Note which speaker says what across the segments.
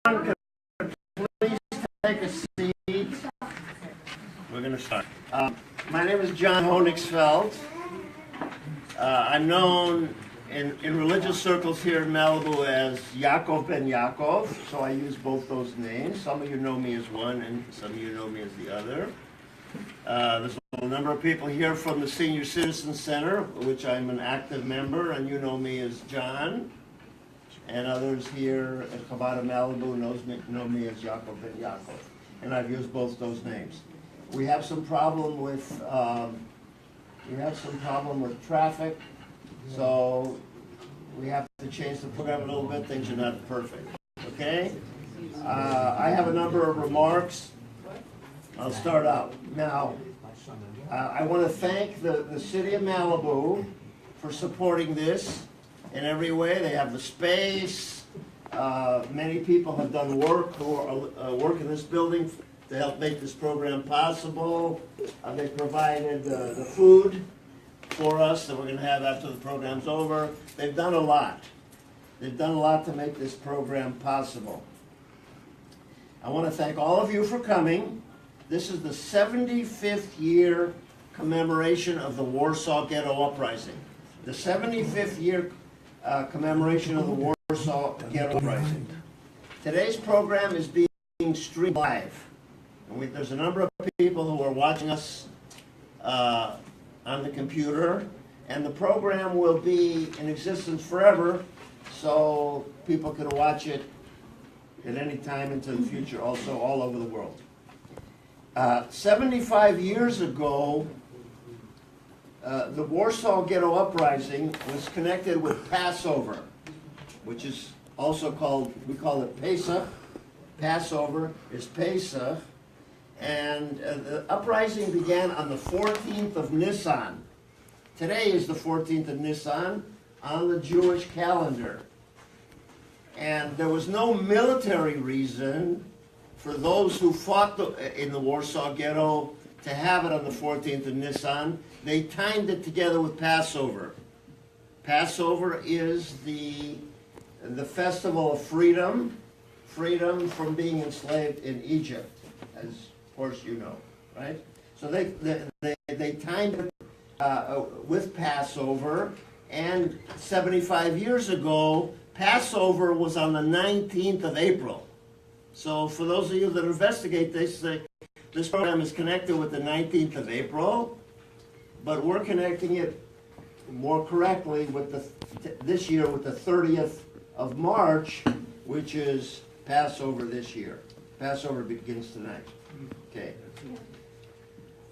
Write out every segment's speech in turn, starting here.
Speaker 1: Could please take a seat. We're going to start. My name is John Honixveld. I'm known in religious circles here in Malibu as Yaakov ben Yaakov, so I use both those names. Some of you know me as one, and some of you know me as the other. There's a number of people here from the Senior Citizen Center, which I'm an active member, and you know me as John. And others here at Chabad of Malibu know me as Yaakov ben Yaakov, and I've used both those names. We have some problem with traffic, so we have to change the program a little bit. Things are not perfect. Okay, I have a number of remarks. I'll start out now. I want to thank the City of Malibu for supporting this. In every way, they have the space. Many people have done work who are work in this building to help make this program possible. They provided the food for us that we're going to have after the program's over. They've done a lot. They've done a lot to make this program possible. I want to thank all of you for coming. This is the 75th year commemoration of the Warsaw Ghetto uprising. The 75th year commemoration of the Warsaw Ghetto uprising. Today's program is being streamed live. And there's a number of people who are watching us on the computer, and the program will be in existence forever, so people can watch it at any time into the future, also all over the world. 75 years ago, the Warsaw Ghetto uprising was connected with Passover, which is also called, we call it Pesach. Passover is Pesach. And the uprising began on the 14th of Nisan. Today is the 14th of Nisan on the Jewish calendar. And there was no military reason for those who fought in the Warsaw Ghetto to have it on the 14th of Nisan. They timed it together with Passover. Passover is the festival of freedom from being enslaved in Egypt, as of course you know, right? So they timed it with Passover, and 75 years ago, Passover was on the 19th of April. So for those of you that investigate this, this program is connected with the 19th of April, but we're connecting it more correctly with this year with the 30th of March, which is Passover this year. Passover begins tonight. Okay.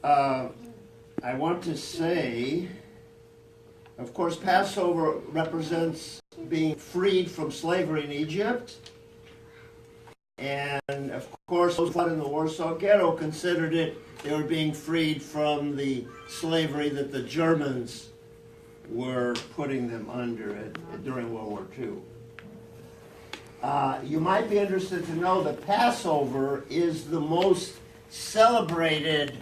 Speaker 1: I want to say, of course, Passover represents being freed from slavery in Egypt. And of course, those in the Warsaw Ghetto considered it, they were being freed from the slavery that the Germans were putting them under during World War II. You might be interested to know that Passover is the most celebrated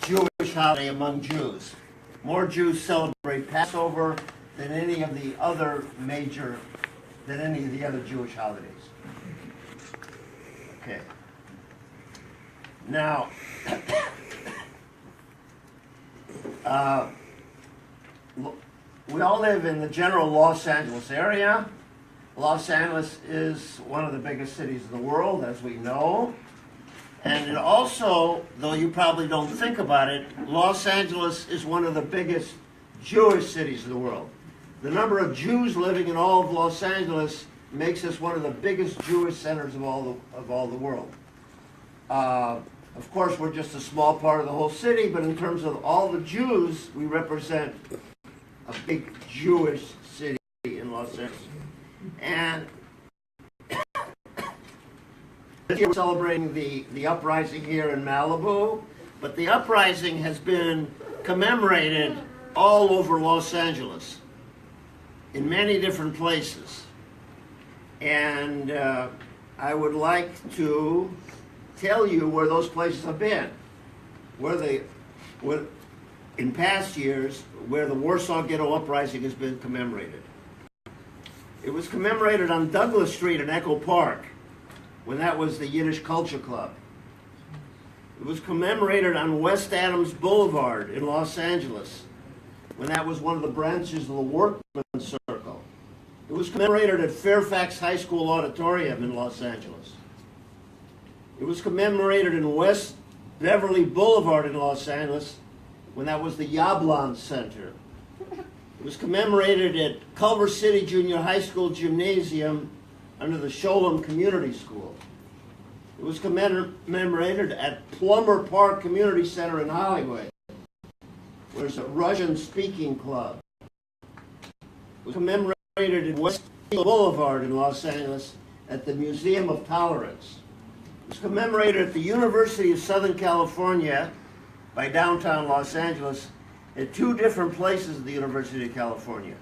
Speaker 1: Jewish holiday among Jews. More Jews celebrate Passover than any of the other Jewish holidays. Okay. Now, we all live in the general Los Angeles area. Los Angeles is one of the biggest cities in the world, as we know. And it also, though you probably don't think about it, Los Angeles is one of the biggest Jewish cities in the world. The number of Jews living in all of Los Angeles makes us one of the biggest Jewish centers of all the world. Of course, we're just a small part of the whole city, but in terms of all the Jews, we represent a big Jewish city in Los Angeles. And this year we're celebrating the uprising here in Malibu, but the uprising has been commemorated all over Los Angeles in many different places. And I would like to tell you where those places have been, in past years, where the Warsaw Ghetto uprising has been commemorated. It was commemorated on Douglas Street in Echo Park. when that was the Yiddish Culture Club. It was commemorated on West Adams Boulevard in Los Angeles, when that was one of the branches of the Workmen's Circle. It was commemorated at Fairfax High School Auditorium in Los Angeles. It was commemorated in West Beverly Boulevard in Los Angeles, when that was the Yablon Center. It was commemorated at Culver City Junior High School Gymnasium under the Sholem Community School. It was commemorated at Plumber Park Community Center in Hollywood, where there's a Russian-speaking club. It was commemorated in West Boulevard in Los Angeles at the Museum of Tolerance. It was commemorated at the University of Southern California by downtown Los Angeles at two different places at the University of California.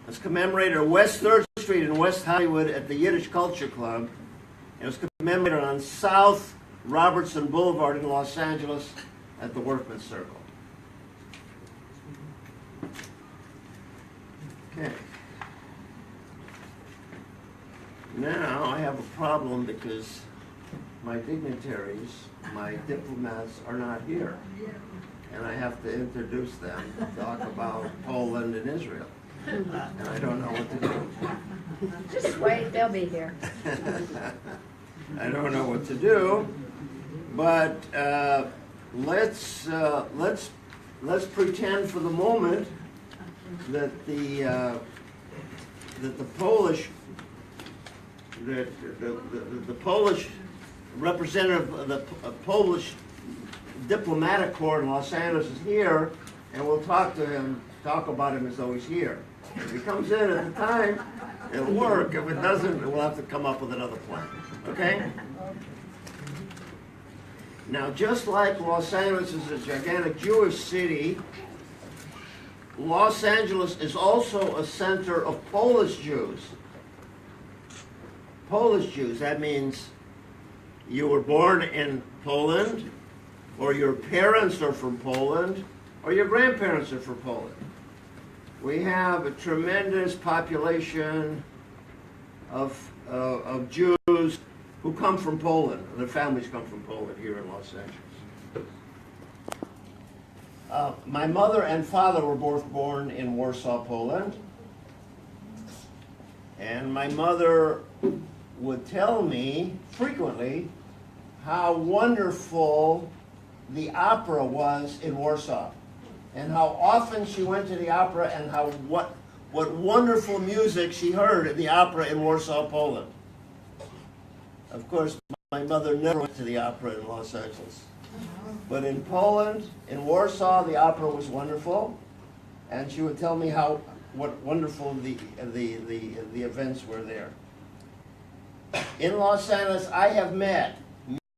Speaker 1: It was commemorated at West 3rd Street in West Hollywood at the Yiddish Culture Club. It was commemorated on South Robertson Boulevard in Los Angeles at the Workmen's Circle. Okay. Now I have a problem because my dignitaries, my diplomats are not here. And I have to introduce them, talk about Poland and Israel. And I don't know what to do.
Speaker 2: Just wait, they'll be here.
Speaker 1: I don't know what to do, but let's pretend for the moment that the Polish representative of the Polish diplomatic corps in Los Angeles is here, and we'll talk about him as though he's here. If he comes in at the time, it'll work. If it doesn't, we'll have to come up with another plan. Okay? Now, just like Los Angeles is a gigantic Jewish city, Los Angeles is also a center of Polish Jews. Polish Jews, that means you were born in Poland, or your parents are from Poland, or your grandparents are from Poland. We have a tremendous population of Jews who come from Poland. Their families come from Poland here in Los Angeles. My mother and father were both born in Warsaw, Poland. And my mother would tell me frequently how wonderful the opera was in Warsaw, and how often she went to the opera, and what wonderful music she heard at the opera in Warsaw, Poland. Of course, my mother never went to the opera in Los Angeles. But in Poland, in Warsaw, the opera was wonderful, and she would tell me what wonderful the events were there. In Los Angeles, I have met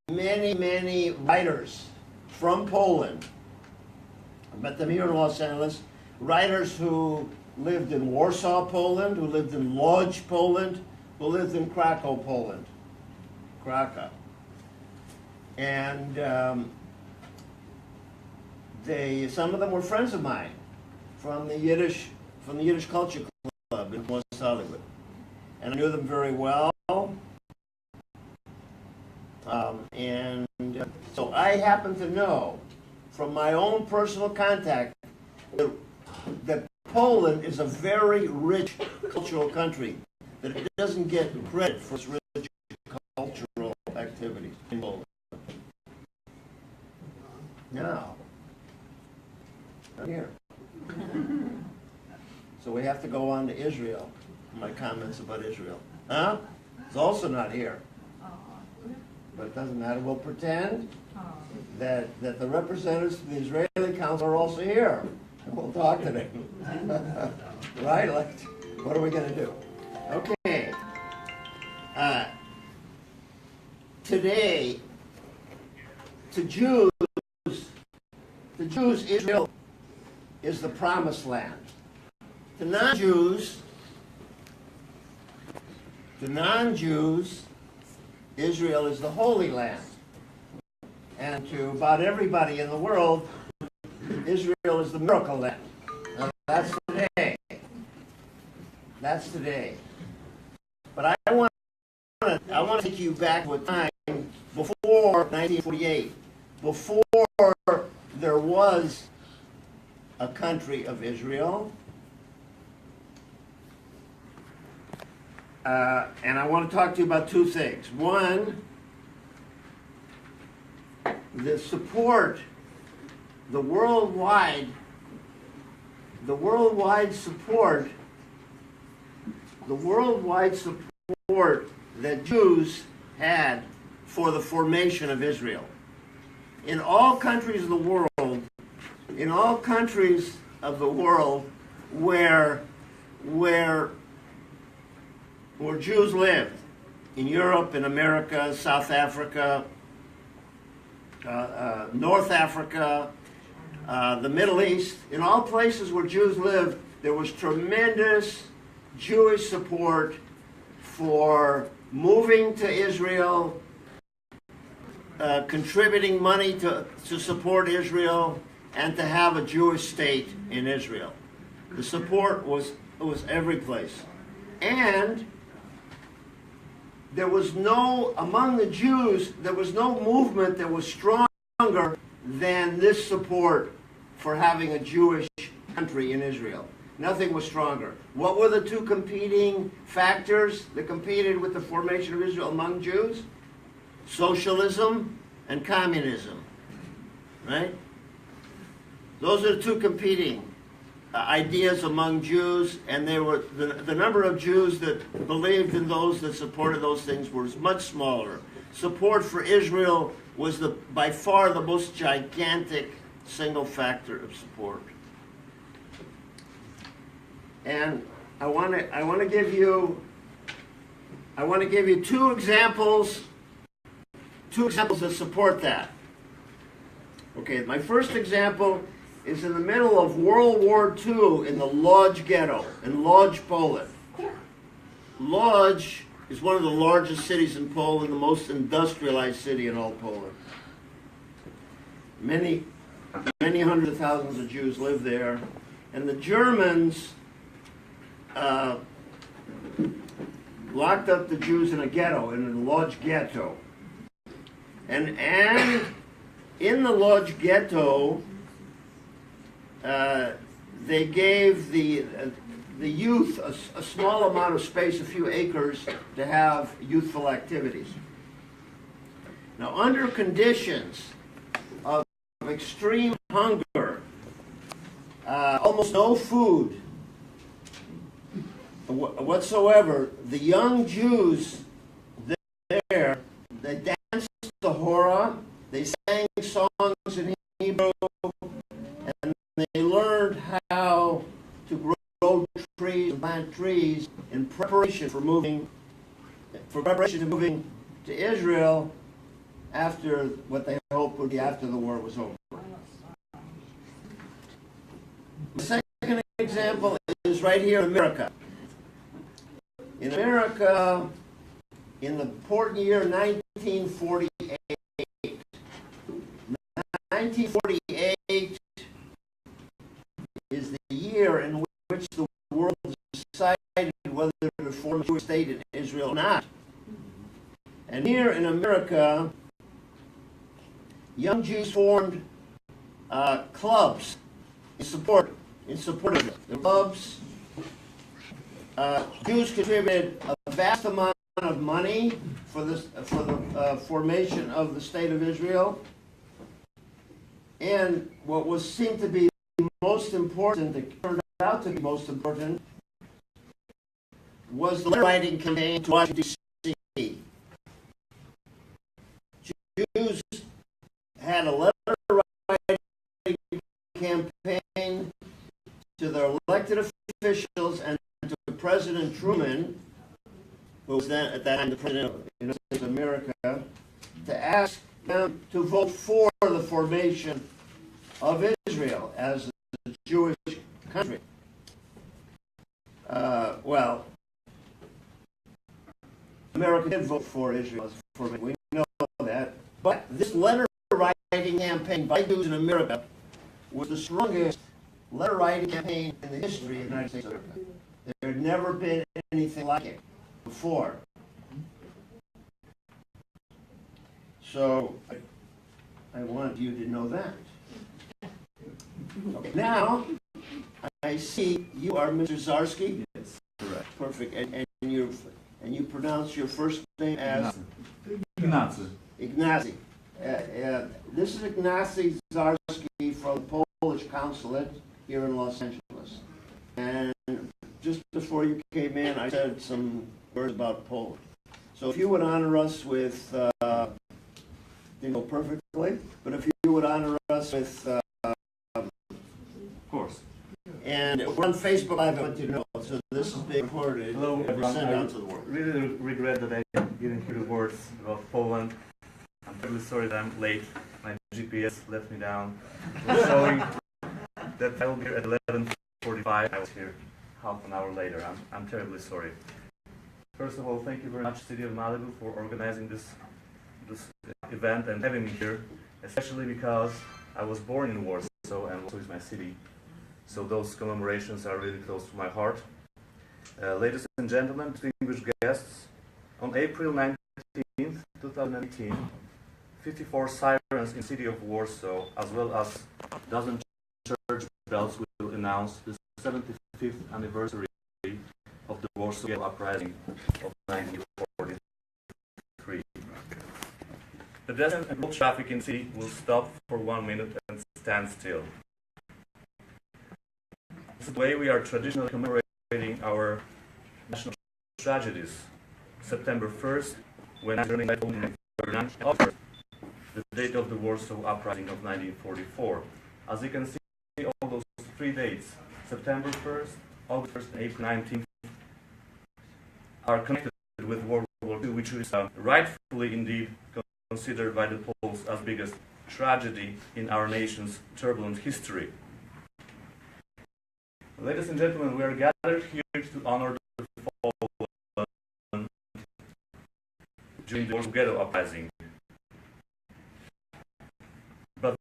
Speaker 1: many writers from Poland. I met them here in Los Angeles. Writers who lived in Warsaw, Poland, who lived in Łódź, Poland, who lived in Krakow, Poland. Krakow. And some of them were friends of mine from the Yiddish Culture Club in West Hollywood. And I knew them very well. So I happen to know from my own personal contact that Poland is a very rich cultural country, that it doesn't get credit for its rich cultural activities in Poland. Now, here. So we have to go on to Israel. My comments about Israel. Huh? It's also not here. But it doesn't matter. We'll pretend that the representatives from the Israeli Council are also here. And we'll talk to them. Right? Like, what are we going to do? Okay. Today, to Jews, Israel is the promised land. To non-Jews, Israel is the Holy Land. And to about everybody in the world, Israel is the miracle land. Now, that's today. That's today. But I want want to take you back to a time before 1948, before there was a country of Israel. And I want to talk to you about two things. One, the support, the worldwide support that Jews had for the formation of Israel. In all countries of the world, where Jews lived, in Europe, in America, South Africa, North Africa, the Middle East, in all places where Jews lived, there was tremendous Jewish support for moving to Israel, contributing money to support Israel, and to have a Jewish state in Israel. The support was every place. And among the Jews, there was no movement that was stronger than this support for having a Jewish country in Israel. Nothing was stronger. What were the two competing factors that competed with the formation of Israel among Jews? Socialism and communism, right? Those are the two competing ideas among Jews, and they were the number of Jews that believed in those that supported those things was much smaller. Support for Israel was by far the most gigantic single factor of support. And I want to give you two examples that support that. Okay, my first example is in the middle of World War II in the Lodz Ghetto, in Lodz, Poland. Lodz is one of the largest cities in Poland, the most industrialized city in all Poland. Many hundreds of thousands of Jews live there, and the Germans locked up the Jews in a ghetto, in the Lodz Ghetto. And in the Lodz Ghetto, they gave the youth a small amount of space, a few acres, to have youthful activities. Now, under conditions of extreme hunger, almost no food whatsoever, the young Jews there, they danced the hora, they sang songs in Hebrew, and they learned how to grow trees and plant trees in preparation to moving to Israel after what they hoped would be after the war was over. The second example is right here in America. In America, in the important year 1948. 1948 is the year in which the world decided whether to form a Jewish state in Israel or not. And here in America, young Jews formed clubs in support of it. The clubs, Jews contributed a vast amount of money for the formation of the state of Israel. And what seemed to be most important, that turned out to be most important, was the letter writing campaign to Washington, D.C. Jews had a letter writing campaign to their elected officials and to President Truman, who was then at that time the president of the United States of America, to ask them to vote for the formation of Israel as a Jewish country. Well, America did vote for Israel as a formation. We know that. But this letter writing campaign by Jews in America was the strongest letter writing campaign in the history of the United States of America. There had never been anything like it before. So I want you to know that. Okay. Now, I see you are Mr. Zarski?
Speaker 3: Yes, correct.
Speaker 1: Perfect. And you pronounce your first name as?
Speaker 3: Ignacy.
Speaker 1: Ignacy. This is Ignacy Zarski from the Polish consulate here in Los Angeles. And just before you came in, I said some words about Poland. So if you would honor us with, didn't go perfectly, but if you would honor us with,
Speaker 3: Of course.
Speaker 1: and we're on Facebook Live, I want you to know, so this is being recorded
Speaker 3: Hello,
Speaker 1: and
Speaker 3: everyone.
Speaker 1: sent
Speaker 3: I
Speaker 1: out to the world.
Speaker 3: really regret that I didn't hear the words about Poland. I'm terribly sorry that I'm late. My GPS let me down. It was showing that I will be here at 11:45. I was here half an hour later. I'm terribly sorry. First of all, thank you very much, City of Malibu, for organizing this event and having me here, especially because I was born in Warsaw and Warsaw is my city. So those commemorations are really close to my heart. Ladies and gentlemen, distinguished guests, on April 19th, 2018, 54 sirens in the city of Warsaw, as well as a dozen church bells, will announce the 75th anniversary of the Warsaw Ghetto uprising of 1943. Pedestrian and road traffic in the city will stop for 1 minute and stand still. This is the way we are traditionally commemorating our national tragedies. September 1st, when Germany offered the date of the Warsaw uprising of 1944. As you can see, all those three dates, September 1st, August 1st, and April 19th, are connected with World War II, which is rightfully indeed considered by the Poles as the biggest tragedy in our nation's turbulent history. Ladies and gentlemen, we are gathered here to honor the fallen during the Warsaw Ghetto uprising. But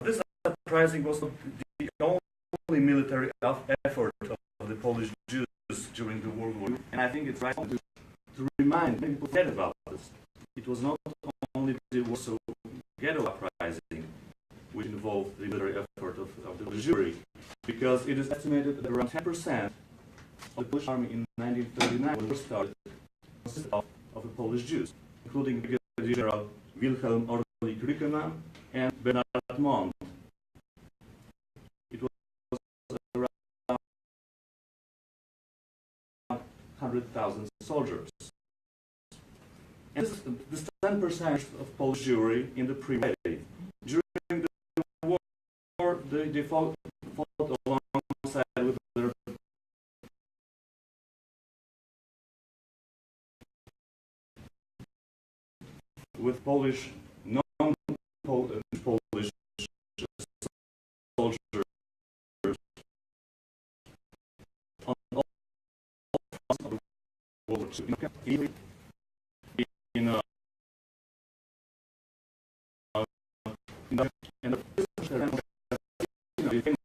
Speaker 3: this uprising was not the only military effort of the Polish Jews during the World War II, and I think it's right to remind people forget about this. It was not only the Warsaw Ghetto uprising which involved the military effort of the Jews, because it is estimated that around 10% of the Polish army in 1939, when the war started, consisted of the Polish Jews, including Brigadier General Wilhelm Orlik-Rykena and Bernard Mond. It was around 100,000 soldiers. And this 10% of Polish Jewry in the pre-war. During the war, they fought alongside with their Polish non-Polish soldiers on all fronts of the World War II. And the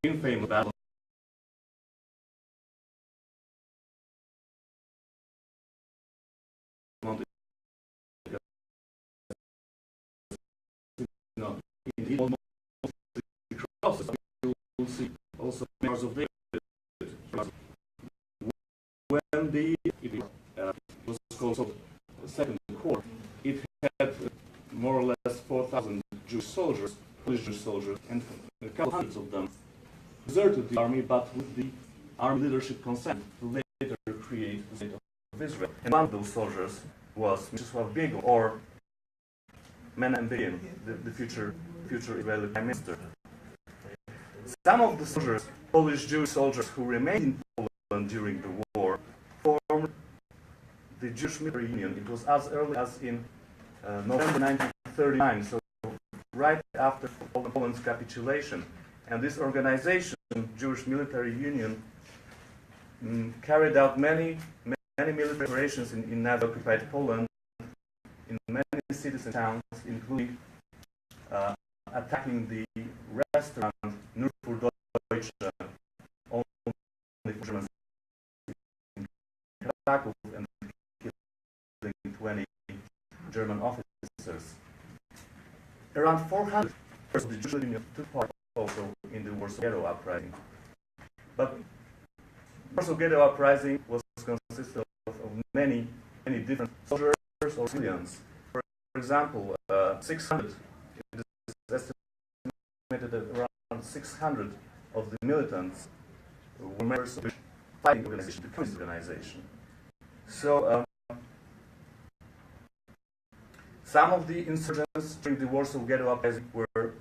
Speaker 3: infamous battle in almost crosses, you will see also members of David. When it was called the Second Corps, it had more or less 4,000 Jewish soldiers, Polish Jewish soldiers, and a couple hundreds of them deserted the army, but with the army leadership consent to later create the state of Israel. And one of those soldiers was Mieczysław Biegel, or Menahem Begin, the future Israeli prime minister. Some of the soldiers, Polish Jewish soldiers who remained in Poland during the war, formed the Jewish Military Union. It was as early as in November 1939, so right after Poland's capitulation. And this organization, Jewish Military Union, carried out many military operations in Nazi-occupied Poland, in many cities and towns, including attacking the restaurant Nur für Deutsche, only for Germans in Krakow, and killing 20 Around 400 of the Jewish community took part also in the Warsaw Ghetto uprising. But the Warsaw Ghetto uprising was consisted of many different soldiers or civilians. For example, 600, it is estimated that around 600 of the militants were members of the fighting organization, the communist organization. So some of the insurgents during the Warsaw Ghetto uprising were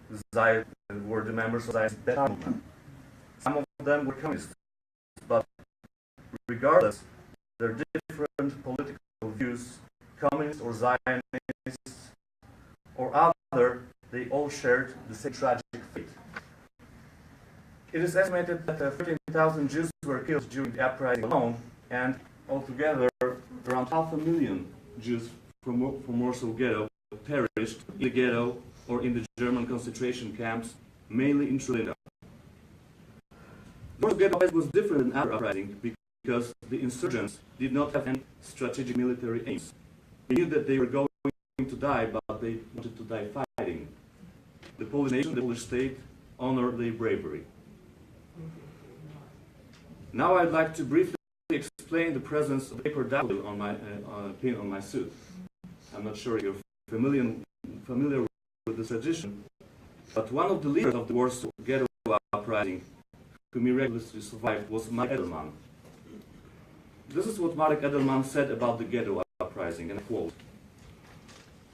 Speaker 3: the members of the Ghetto movement. Some of them were communists, but regardless their different political views, communist or Zionists or other, they all shared the same tragic fate. It is estimated that 13,000 Jews were killed during the uprising alone, and altogether around 500,000 Jews from Warsaw Ghetto perished in the ghetto or in the German concentration camps, mainly in Trulinda. The Warsaw Ghetto was different than other uprisings because the insurgents did not have any strategic military aims. They knew that they were going to die, but they wanted to die fighting. The Polish nation, the Polish state, honored their bravery. Now I'd like to briefly explain the presence of paper daffodil on my pin on my suit. I'm not sure you're familiar with this tradition, but one of the leaders of the Warsaw Ghetto uprising, who miraculously survived, was Marek Edelman. This is what Marek Edelman said about the Ghetto uprising, and I quote: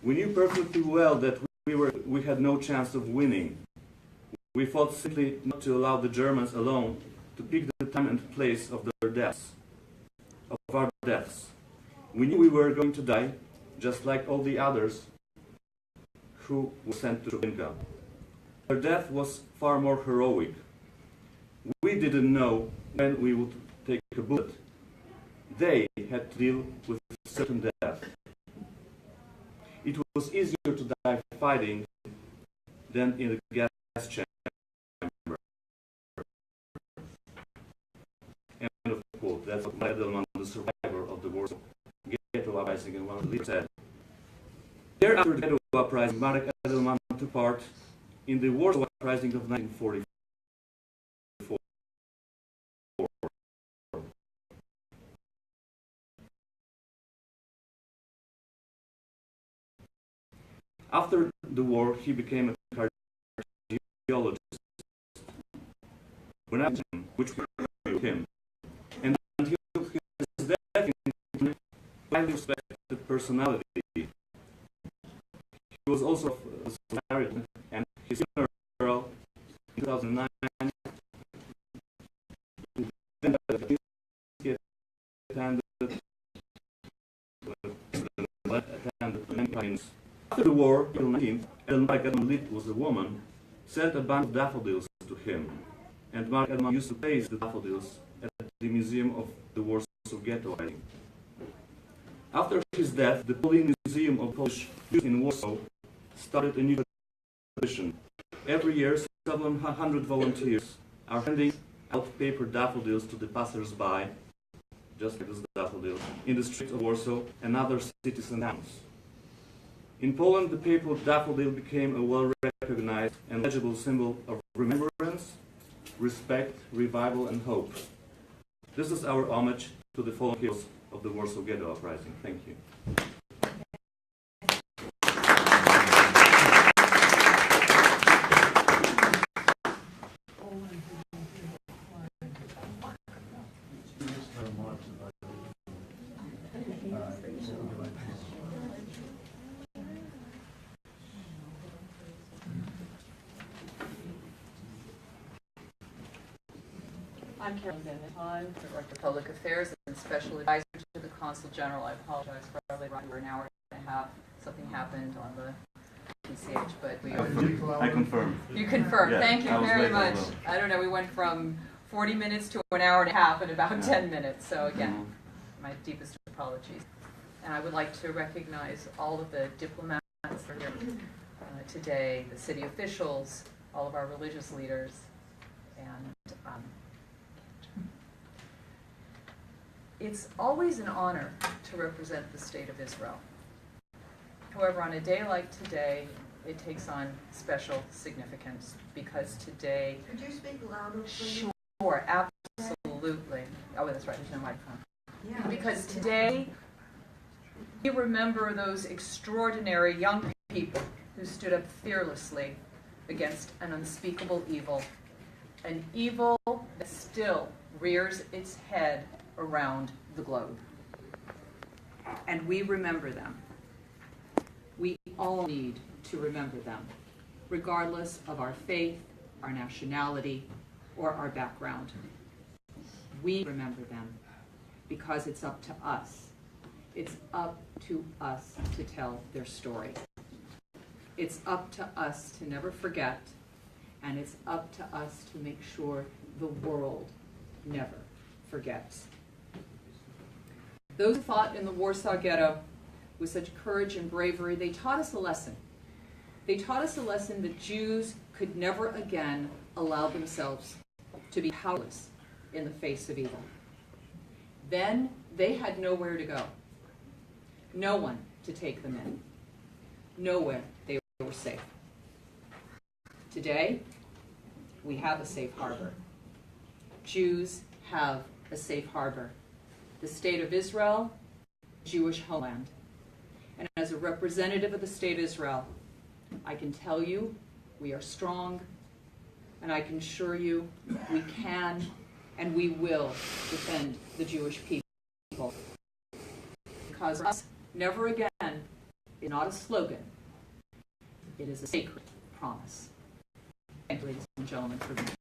Speaker 3: "We knew perfectly well that we had no chance of winning. We fought simply not to allow the Germans alone to pick the time and place of our deaths. We knew we were going to die, just like all the others who were sent to Treblinka. Their death was far more heroic. We didn't know when we would take a bullet. They had to deal with certain death. It was easier to die fighting than in the gas chamber." End of quote. That's what Marek Edelman, the survivor of the Warsaw Ghetto uprising, and one of the leaders said. Thereafter the Ghetto uprising, Marek Edelman took part in the Warsaw uprising of 1944. After the war, he became a cardiologist, which killed him, and until his death, in a highly respected personality. He was also a Samaritan, and his funeral in 2009 he attended many times. After the war, in 1919, Marek Edelman was a woman, sent a bunch of daffodils to him, and Marek Edelman used to place the daffodils at the Museum of the Warsaw Ghetto. After his death, the Polish Museum of Polish Youth in Warsaw started a new tradition. Every year, 700 volunteers are handing out paper daffodils to the passers-by, just like this daffodil, in the streets of Warsaw and other cities and towns. In Poland, the paper daffodil became a well-recognized and legible symbol of remembrance, respect, revival, and hope. This is our homage to the fallen heroes of the Warsaw Ghetto uprising. Thank you.
Speaker 4: I'm Carolyn Bennett, Director of Public Affairs and Special Advisor to the Consul General. I apologize for probably running for an hour and a half. Something happened on the PCH, but we
Speaker 3: I confirm.
Speaker 4: You confirm.
Speaker 3: Yeah,
Speaker 4: Thank you very much.
Speaker 3: Well.
Speaker 4: I don't know, we went from 40 minutes to an hour and a half in about 10 minutes. So again, my deepest apologies. And I would like to recognize all of the diplomats that are here today, the city officials, all of our religious leaders, and it's always an honor to represent the State of Israel. However, on a day like today, it takes on special significance because today,
Speaker 5: Could you speak louder, please?
Speaker 4: sure, absolutely. Oh, that's right, there's no microphone.
Speaker 5: Yeah.
Speaker 4: Because today, we remember those extraordinary young people who stood up fearlessly against an unspeakable evil, an evil that still rears its head around the globe. And we remember them. We all need to remember them, regardless of our faith, our nationality, or our background. We remember them because it's up to us. It's up to us to tell their story. It's up to us to never forget, and it's up to us to make sure the world never forgets. Those who fought in the Warsaw Ghetto with such courage and bravery, they taught us a lesson. They taught us a lesson that Jews could never again allow themselves to be powerless in the face of evil. Then they had nowhere to go, no one to take them in, nowhere they were safe. Today, we have a safe harbor. Jews have a safe harbor. The state of Israel, Jewish homeland. And as a representative of the state of Israel, I can tell you we are strong, and I can assure you we can and we will defend the Jewish people. Because for us, never again is not a slogan, it is a sacred promise. Thank you, ladies and gentlemen, for being here.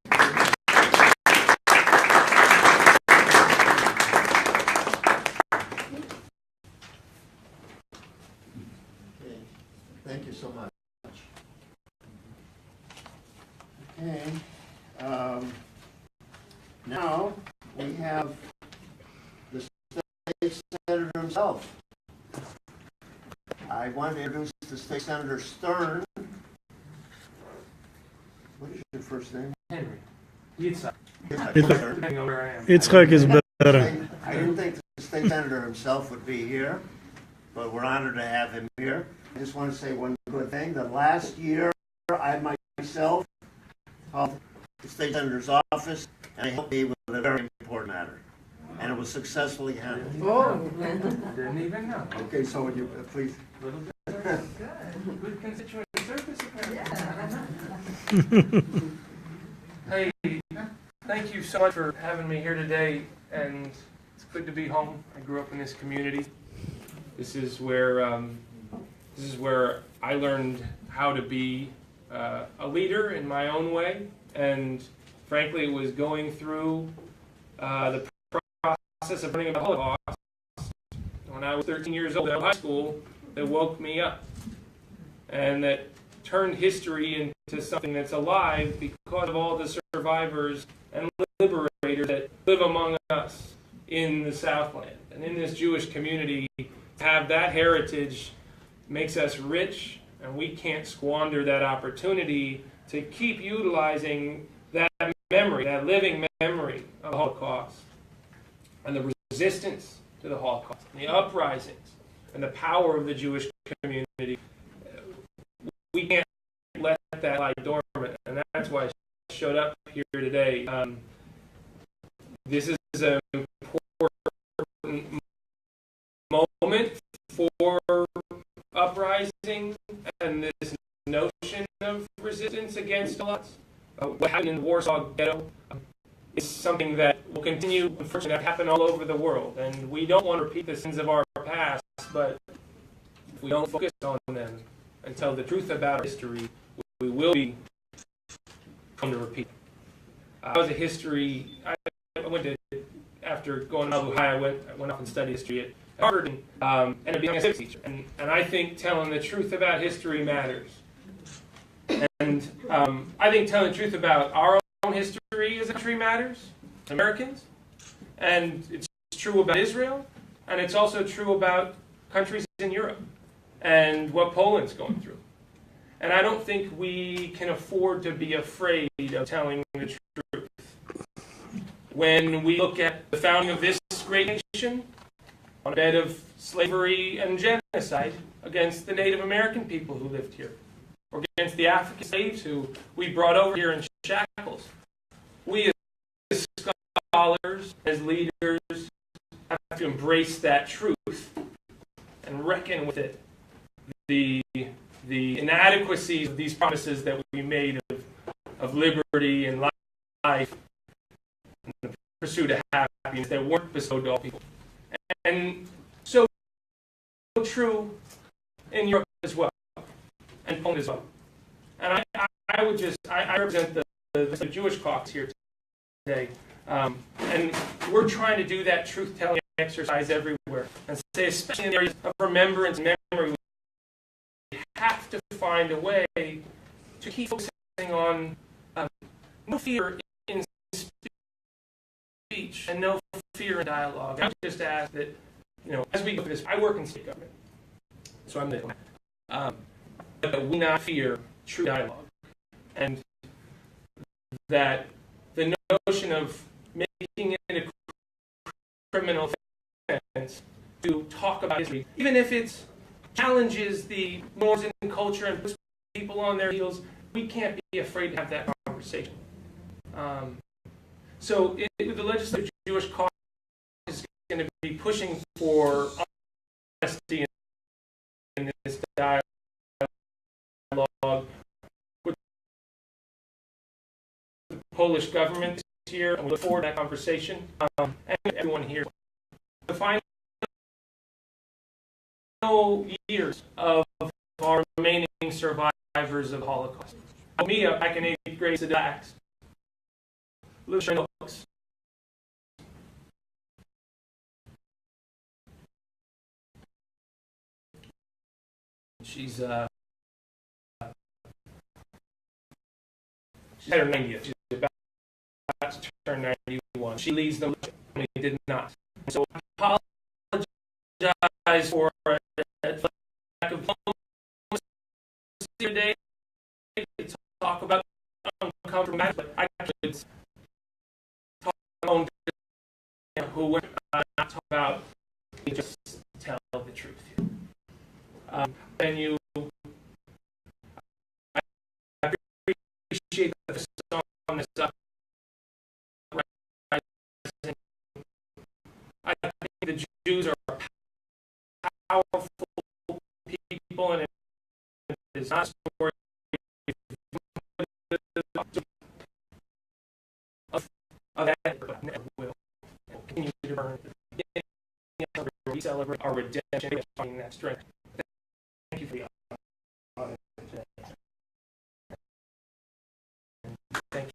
Speaker 1: Okay, thank you so much. Okay, now we have the state senator himself. I want to introduce the state senator Stern. What is your first name?
Speaker 6: Henry. Yitzhak.
Speaker 1: Yitzhak.
Speaker 6: Depending on where I am.
Speaker 7: Yitzhak is better.
Speaker 1: I didn't think the state senator himself would be here, but we're honored to have him here. I just want to say one good thing. The last year, I myself called the state senator's office, and he helped me with a very important matter, and it was successfully handled.
Speaker 6: Oh, didn't even know.
Speaker 1: Okay, so would you please?
Speaker 6: A little bit. Good constituent service. Hey, thank you so much for having me here today, and it's good to be home. I grew up in this community. This is where I learned how to be a leader in my own way, and frankly, it was going through the process of learning about the Holocaust when I was 13 years old in high school that woke me up, and that turned history into something that's alive because of all the survivors and liberators that live among us in the Southland and in this Jewish community. To have that heritage makes us rich, and we can't squander that opportunity to keep utilizing that memory, that living memory of the Holocaust, and the resistance to the Holocaust, and the uprisings, and the power of the Jewish community. We can't let that lie dormant, and that's why I showed up here today. This is an important moment for uprising and this notion of resistance against a lot. What happened in the Warsaw Ghetto is something that will continue, unfortunately, to happen all over the world. And we don't want to repeat the sins of our past, but if we don't focus on them and tell the truth about our history, we will be prone to repeat. I was a history, I went to, after going to Malibu High, I went off and studied history at Harvard and ended up being a civics teacher. And I think telling the truth about history matters. And I think telling the truth about our own history as a country matters, Americans. And it's true about Israel, and it's also true about countries in Europe and what Poland's going through. And I don't think we can afford to be afraid of telling the truth. When we look at the founding of this great nation on a bed of slavery and genocide against the Native American people who lived here, or against the African slaves who we brought over here in shackles. We as scholars, as leaders, have to embrace that truth and reckon with it. The inadequacies of these promises that we made of liberty and life and the pursuit of happiness that weren't bestowed to all people. And so true in Europe as well, and Poland as well. And I represent the Jewish caucus here today. And we're trying to do that truth-telling exercise everywhere. And say, especially in the areas of remembrance and memory, we have to find a way to keep focusing on no fear in speech and no fear in dialogue. I would just ask that, as we go through this, I work in state government, so I'm the that we not fear true dialogue, and that the notion of making it a criminal offense to talk about history, even if it challenges the norms and culture and puts people on their heels, we can't be afraid to have that conversation. So the legislative Jewish caucus is going to be pushing for honesty in this dialogue with the Polish government here, and we look forward to that conversation, and everyone here. The final years of our remaining survivors of the Holocaust. Me up back in 8th grade to Dax. Little books. She's had her 90th. She's about to turn 91. She leads them. We did not. So I apologize for a lack of diplomacy today to talk about uncomfortable matters, but I could talk about who we're not talk about, just tell the truth. And I appreciate the song on this uprising. I think the Jews are powerful people, and it is not a story of that, but never will. We'll continue to burn. We celebrate our redemption and finding that strength. Thank you for the honor today. Thank you.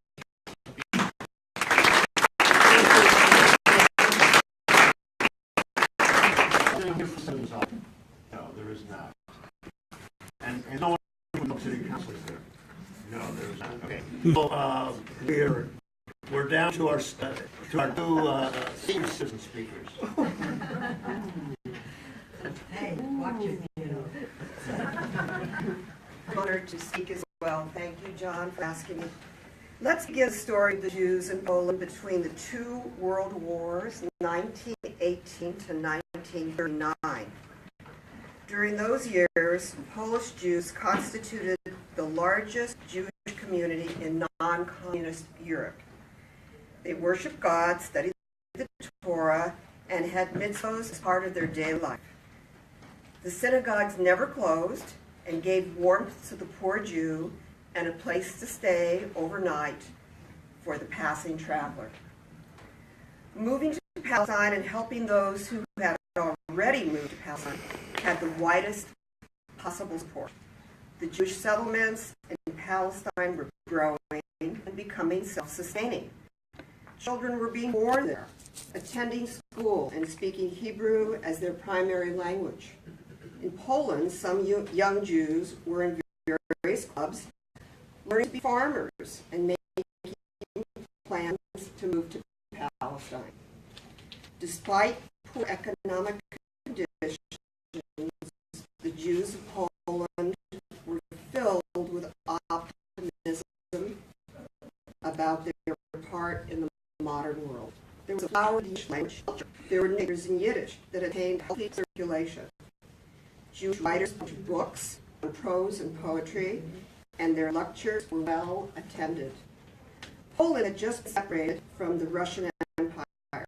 Speaker 1: No, there is not. And no one from the city council is there. No, there is not. Okay. So we're down to our two senior citizen speakers.
Speaker 5: Hey, watch it. Honored to speak as well. Thank you, John, for asking me. Let's begin the story of the Jews in Poland between the two world wars, 1918 to 1939. During those years, Polish Jews constituted the largest Jewish community in non-communist Europe. They worshiped God, studied the Torah, and had mitzvahs as part of their daily life. The synagogues never closed and gave warmth to the poor Jew and a place to stay overnight for the passing traveler. Moving to Palestine and helping those who had already moved to Palestine had the widest possible support. The Jewish settlements in Palestine were growing and becoming self-sustaining. Children were being born there, attending school and speaking Hebrew as their primary language. In Poland, some young Jews were in various clubs, learning to be farmers and making plans to move to Palestine. Despite poor economic conditions, the Jews of Poland were filled with optimism about their part in the modern world. There was a flower Yiddish language culture. There were neighbors in Yiddish that attained healthy circulation. Jewish writers published books on prose and poetry and their lectures were well attended. Poland had just been separated from the Russian Empire,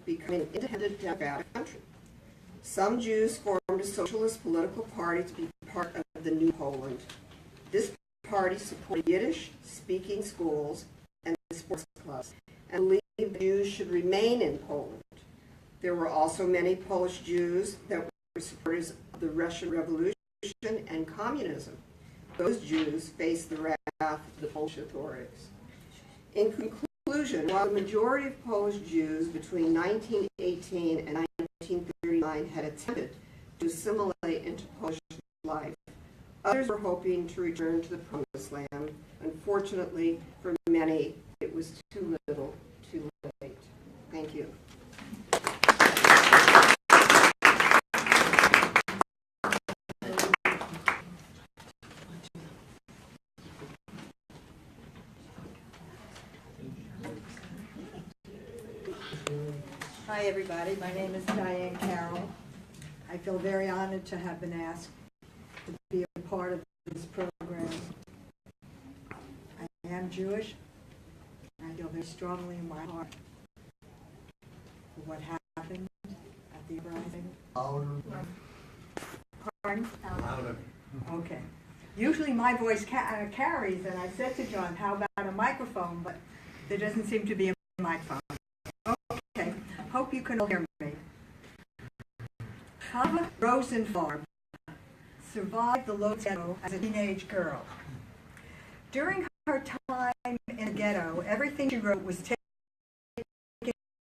Speaker 5: becoming an independent democratic country. Some Jews formed a socialist political party to be part of the new Poland. This party supported Yiddish-speaking schools and sports clubs, and believed the Jews should remain in Poland. There were also many Polish Jews that were supporters of the Russian Revolution and communism. Those Jews faced the wrath of the Polish authorities. In conclusion, while the majority of Polish Jews between 1918 and 1939 had attempted to assimilate into Polish life, others were hoping to return to the Promised Land. Unfortunately, for many, it was too little, too late. Thank you.
Speaker 7: Hi, everybody. My name is Diane Carroll. I feel very honored to have been asked to be a part of this program. I am Jewish. I feel very strongly in my heart for what happened at the uprising. Pardon? Okay. Usually my voice carries, and I said to John, how about a microphone? But there doesn't seem to be a microphone. Okay. Hope you can all hear me. Chava Rosenfarb survived the Lodz Ghetto as a teenage girl. During her time in the ghetto, everything she wrote was taken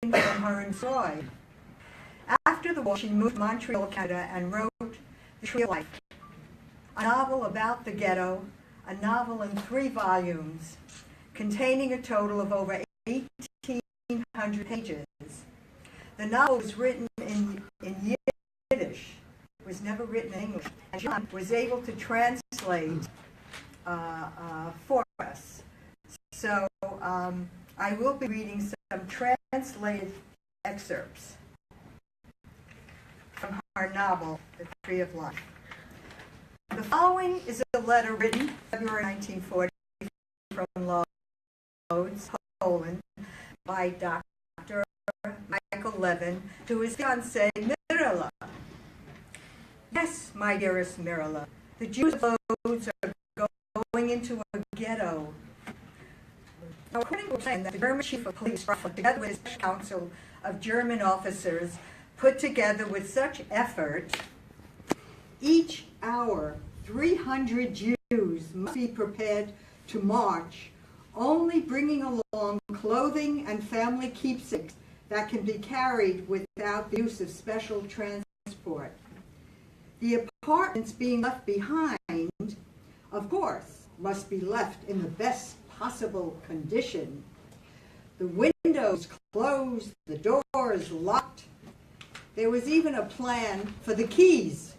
Speaker 7: from her in Troy. After the war, she moved to Montreal, Canada, and wrote The Tree of Life, a novel about the ghetto, a novel in 3 volumes, containing a total of over 1,800 pages. The novel was written in Yiddish, was never written in English, and John was able to translate for us. So I will be reading some translated excerpts from her novel, The Tree of Life. The following is a letter written February 1940 from Lodz, Poland, by Dr. Michael Levin to his fiancée, Mirela. Yes, my dearest Mirela, the Jews of Lodz are going into a ghetto. Now, according to a plan that the German chief of police, together with his council of German officers, put together with such effort, each hour 300 Jews must be prepared to march, only bringing along clothing and family keepsakes that can be carried without the use of special transport. The apartments being left behind, of course, must be left in the best possible condition. The windows closed, the doors locked. There was even a plan for the keys.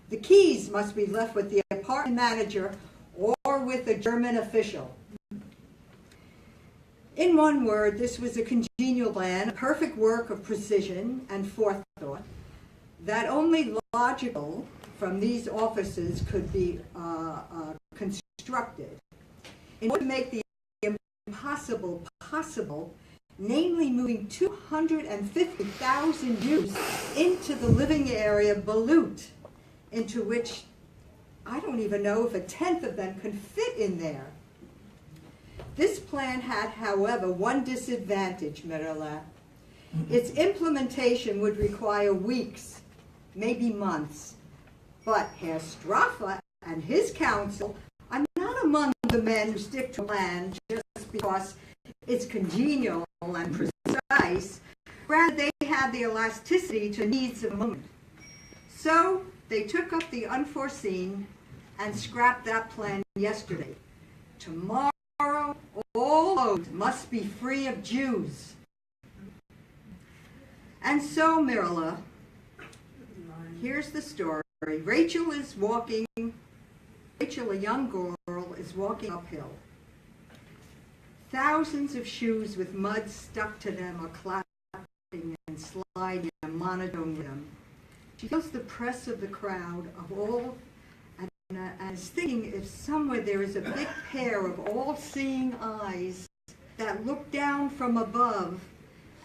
Speaker 7: The keys must be left with the apartment manager or with a German official. In one word, this was a congenial plan, a perfect work of precision and forethought that only logical from these officers could be constructed. In order to make the impossible possible, namely moving 250,000 Jews into the living area Balut, into which I don't even know if 1/10 of them could fit in there. This plan had, however, one disadvantage, Mirela. Its implementation would require weeks, maybe months. But Herr Straffer and his council are not among the men who stick to a plan just because it's congenial and precise. Rather, they have the elasticity to needs of the moment. So they took up the unforeseen and scrapped that plan yesterday. Tomorrow, all roads must be free of Jews. And so, Mirela, here's the story. Rachel, a young girl, is walking uphill. Thousands of shoes with mud stuck to them are clapping and sliding in a monotone rhythm. She feels the press of the crowd, of all, and and I was thinking if somewhere there is a big pair of all-seeing eyes that look down from above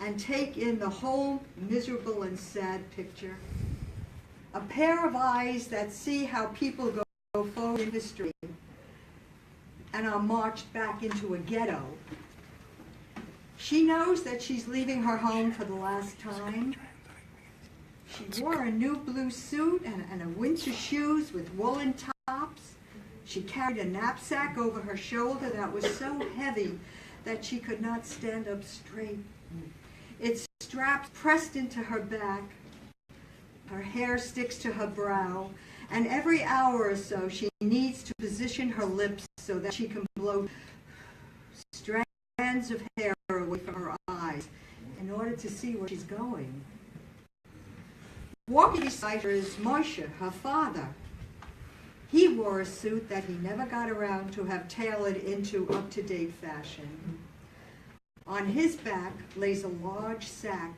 Speaker 7: and take in the whole miserable and sad picture. A pair of eyes that see how people go forward in history and are marched back into a ghetto. She knows that she's leaving her home for the last time. She wore a new blue suit and a winter shoes with woolen tops. She carried a knapsack over her shoulder that was so heavy that she could not stand up straight. Its straps pressed into her back. Her hair sticks to her brow, and every hour or so she needs to position her lips so that she can blow strands of hair away from her eyes in order to see where she's going. Walking beside her is Moshe, her father. He wore a suit that he never got around to have tailored into up-to-date fashion. On his back lays a large sack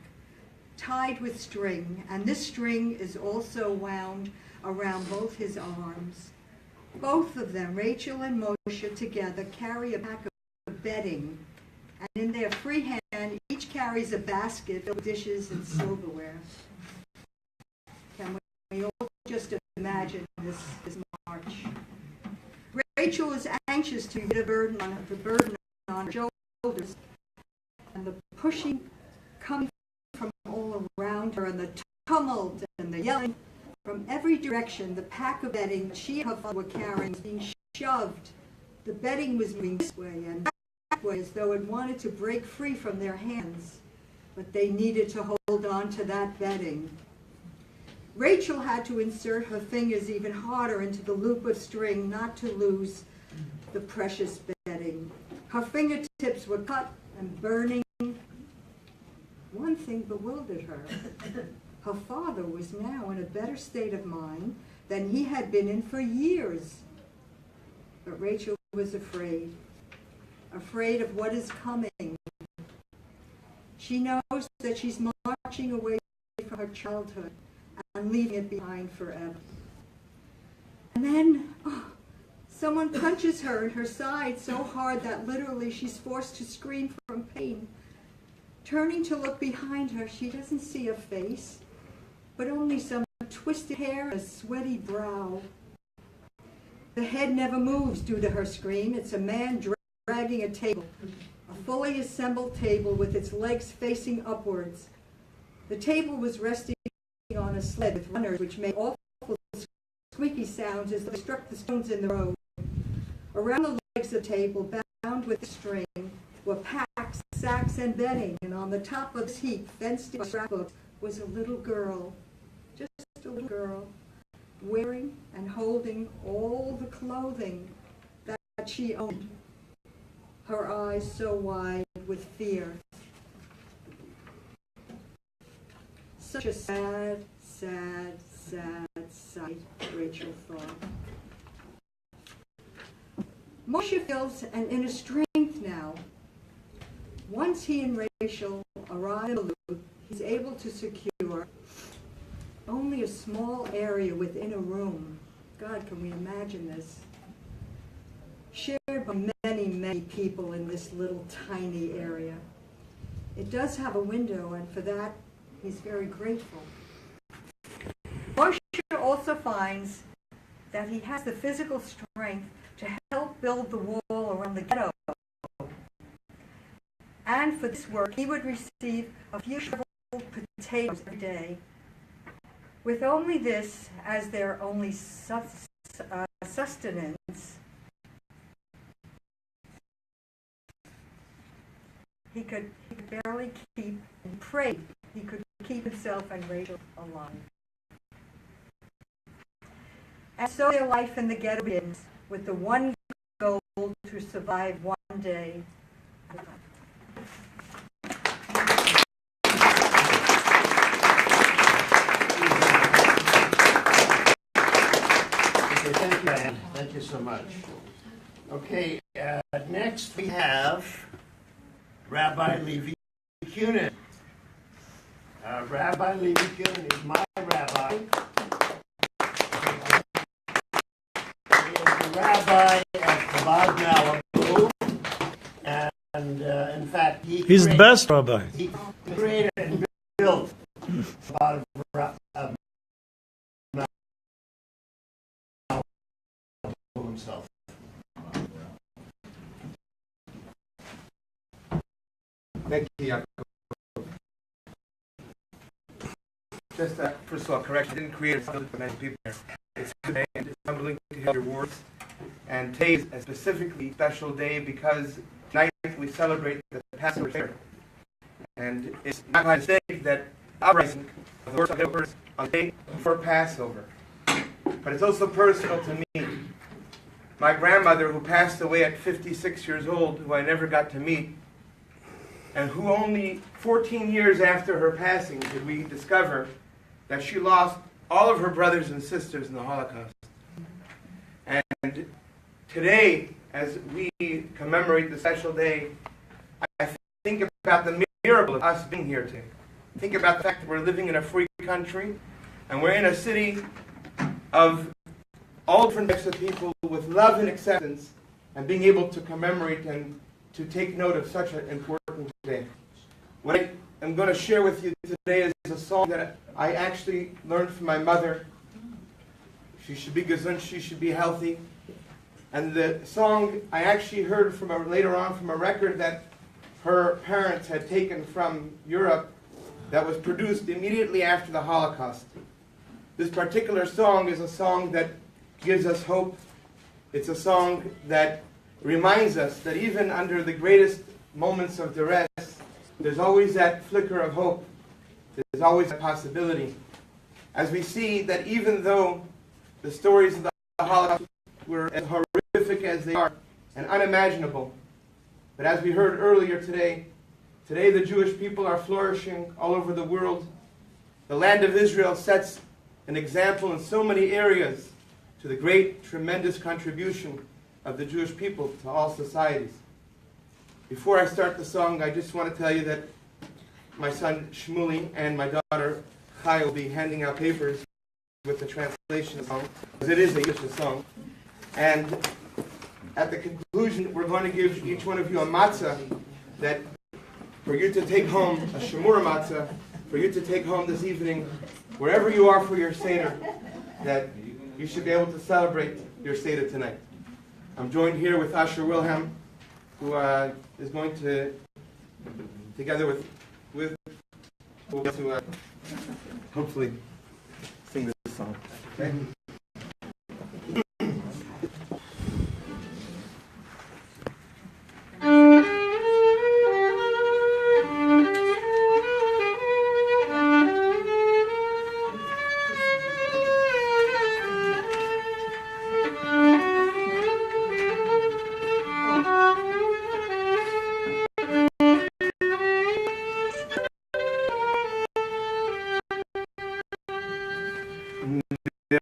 Speaker 7: tied with string, and this string is also wound around both his arms. Both of them, Rachel and Moshe together, carry a pack of bedding, and in their free hand each carries a basket filled with dishes and silverware. Can we all just imagine this march? Rachel is anxious to get the burden on her shoulders, and the pushing coming from all around her, and the tumult and the yelling from every direction. The pack of bedding she and her father were carrying was being shoved. The bedding was moving this way and that way as though it wanted to break free from their hands, but they needed to hold on to that bedding. Rachel had to insert her fingers even harder into the loop of string not to lose the precious bedding. Her fingertips were cut and burning. One thing bewildered her. Her father was now in a better state of mind than he had been in for years. But Rachel was afraid of what is coming. She knows that she's marching away from her childhood and leaving it behind forever. And then, someone punches her in her side so hard that literally she's forced to scream from pain. Turning to look behind her, she doesn't see a face, but only some twisted hair and a sweaty brow. The head never moves due to her scream. It's a man dragging a table, a fully assembled table with its legs facing upwards. The table was resting on a sled with runners which made awful squeaky sounds as they struck the stones in the road. Around the legs of the table, bound with string, were packs, sacks, and bedding, and on the top of this heap, fenced in by scrapbooks, was a little girl, just a little girl, wearing and holding all the clothing that she owned, her eyes so wide with fear. Such a sad, sad, sad sight, Rachel thought. Moshe feels an inner strength now. Once he and Rachel arrive in Malibu, he's able to secure only a small area within a room. God, can we imagine this? Shared by many, many people in this little tiny area. It does have a window, and for that, he's very grateful. Moshe also finds that he has the physical strength to help build the wall around the ghetto. And for this work, he would receive a few shoveled potatoes every day. With only this as their only sustenance, he could barely keep and pray he could keep himself and Rachel alive. And so their life in the ghetto begins with the one goal to survive one day at a time.
Speaker 1: Okay, thank you, Anne. Thank you so much. Okay, next we have Rabbi Levi Kunin. Rabbi Levi Kunin is my rabbi. rabbi at Chabad Malibu, and in fact,
Speaker 8: He's the best rabbi.
Speaker 1: He created and built Chabad Malibu himself.
Speaker 9: Thank you, Yaakov. Just first of all, correction, I didn't create it for many people here. It's a good day, and it's humbling to hear your words. And today is a specifically special day because tonight we celebrate the Passover fair. And it's not by mistake that uprising of the Warsaw Ghetto on the day before Passover. But it's also personal to me. My grandmother, who passed away at 56 years old, who I never got to meet, and who only 14 years after her passing did we discover that she lost all of her brothers and sisters in the Holocaust. And today, as we commemorate the special day, I think about the miracle of us being here today. Think about the fact that we're living in a free country, and we're in a city of all different types of people with love and acceptance, and being able to commemorate and to take note of such an important day. What I am going to share with you today is a song that I actually learned from my mother. She should be gesund, she should be healthy. And the song I actually heard from later on from a record that her parents had taken from Europe that was produced immediately after the Holocaust. This particular song is a song that gives us hope. It's a song that reminds us that even under the greatest moments of duress, there's always that flicker of hope. There's always a possibility. As we see that even though the stories of the Holocaust were as horrific as they are and unimaginable, but as we heard earlier today the Jewish people are flourishing all over the world. The land of Israel sets an example in so many areas to the great, tremendous contribution of the Jewish people to all societies. Before I start the song, I just want to tell you that my son Shmuli and my daughter Chai will be handing out papers with the translation of the song, because it is a Yiddish song. And at the conclusion, we're going to give each one of you a matzah that for you to take home, a shemura matzah, for you to take home this evening, wherever you are for your Seder, that you should be able to celebrate your Seder tonight. I'm joined here with Asher Wilhelm, who is going to, together with to hopefully sing this song. Okay?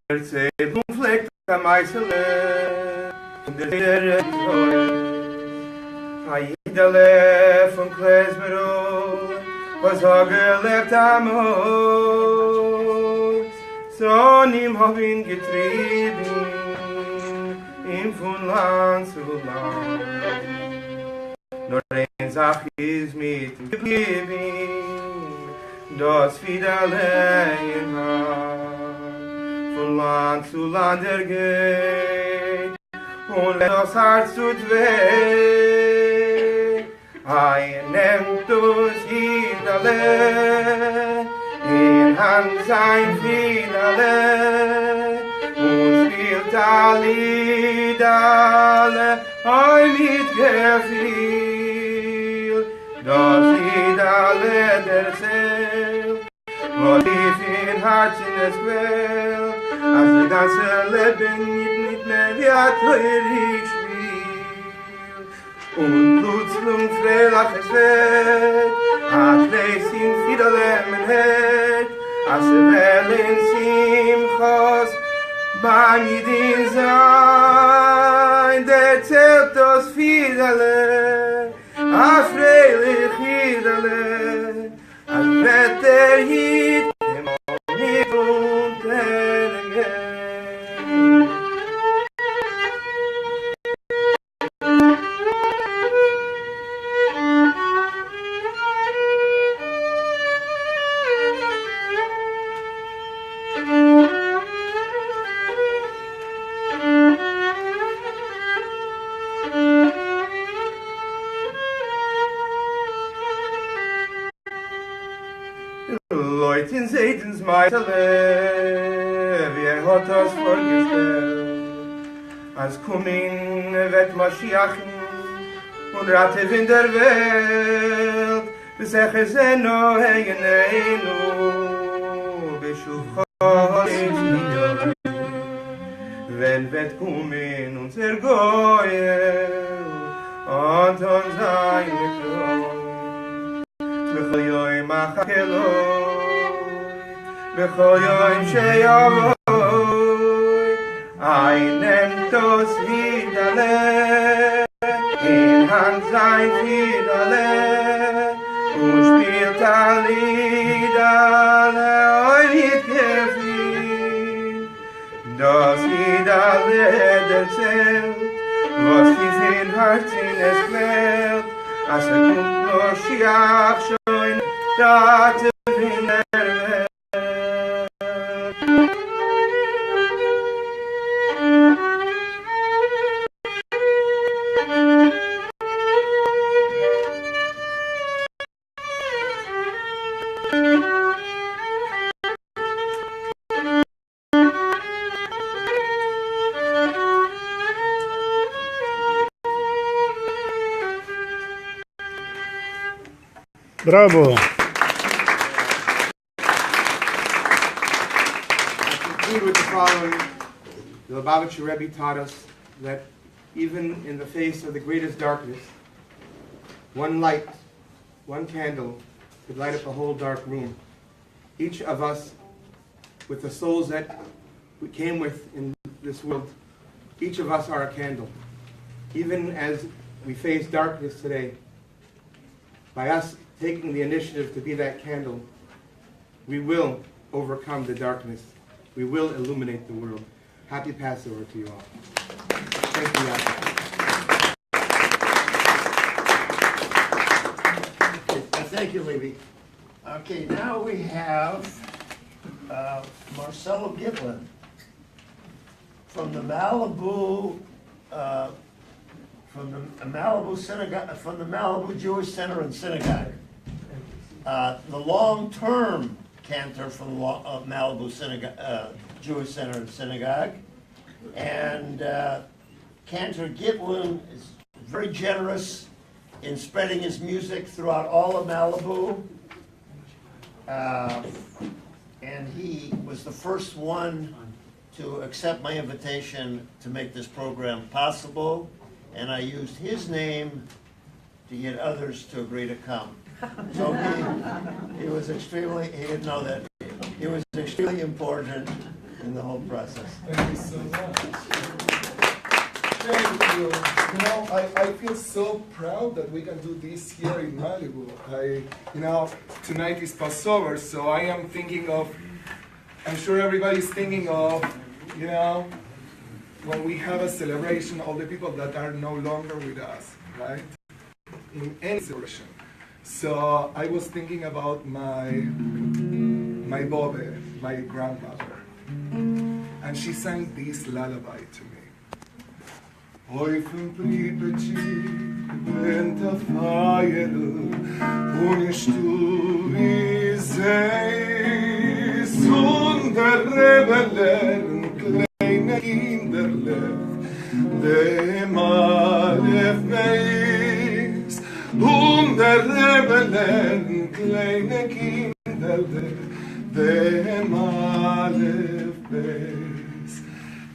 Speaker 9: Der Zebun fleckt am Eisele und der Zere Haidele von Klesmero was gelebt am Haus so nim hab ihn getrieben im von Land zu Land nur ein Sach ist mit geblieben das Wiederlehen von Land zu Land geht und das Herz tut weh. Nehmt uns Wiederle in Hand sein Wiederle und spielt alle mit Gefühl das Wiederle der Seele was tief in Herzen es quält, als der ganze Leben nicht mehr wie ein treurig spielt. Und plötzlich freilach es wird, als Leis in Fiederlemen hält, als Wellen Simchos, beim Jedin sein, der zählt das Fiederle, a freilich Fiederle, als Wetter hit, dem nicht untergehen. seht ins Meitele, wie hat das vorgestellt. Als kommen wird Mashiachen und Ratte in der Welt, bis Zeno hegeneinu, beshuchot wenn wird kommen unser Goyel und uns seine Freude. Bechoyoim achakeloi, bechoyoim sheyavoi, einem tos vidale, in Hand sein vidale, und spielt alidale, oi nicht gefiel. Das Idale erzählt, was tief in Herzen es quält, als kommt Moschiach schon, da zu in der Welt.
Speaker 8: Bravo.
Speaker 9: I conclude with the following. The Lubavitcher Rebbe taught us that even in the face of the greatest darkness, one light, one candle could light up a whole dark room. Each of us, with the souls that we came with in this world, each of us are a candle. Even as we face darkness today, by us taking the initiative to be that candle, we will overcome the darkness. We will illuminate the world. Happy Passover to you all. Thank you, Yahweh.
Speaker 1: Thank you, Levy. Okay, now we have Marcelo Gitlin from the Malibu Synagogue, from the Malibu Jewish Center and Synagogue. The long-term cantor from Malibu Jewish Center and Synagogue. And Cantor Gitlin is very generous in spreading his music throughout all of Malibu. And he was the first one to accept my invitation to make this program possible. And I used his name to get others to agree to come. So he was extremely, he didn't know that, he was extremely important in the whole process.
Speaker 10: Thank you so much. Thank you. You know, I feel so proud that we can do this here in Malibu. Tonight is Passover, so I am thinking of, I'm sure everybody's thinking of, when we have a celebration, all the people that are no longer with us, right? In any celebration. So I was thinking about my Bobe, my grandmother, and she sang this lullaby to me. Oifem pripeci, venta fire, unistu viseis, under rebellen, kleine Kinderlef, dem Alef meis, under rebellen, kleine Kinderlef, dem Alef meis,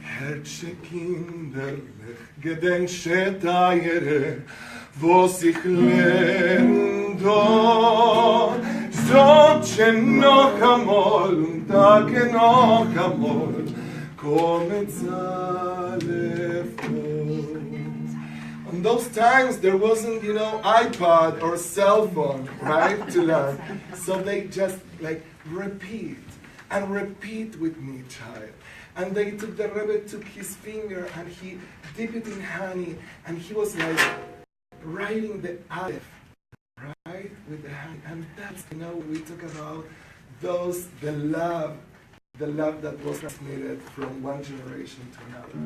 Speaker 10: Herrsche Kinderlef, Gedenkstätte Eiere, wo sich lernt dort, solche noch einmal und Tage noch einmal, kommen alle vor. On those times there wasn't, iPod or cell phone, right, to learn. So they just repeat and repeat with me, child. And they took the Rebbe, took his finger and he dipped it in honey and he was writing the Aleph, right, with the honey. And that's, we talk about the love that was transmitted from one generation to another.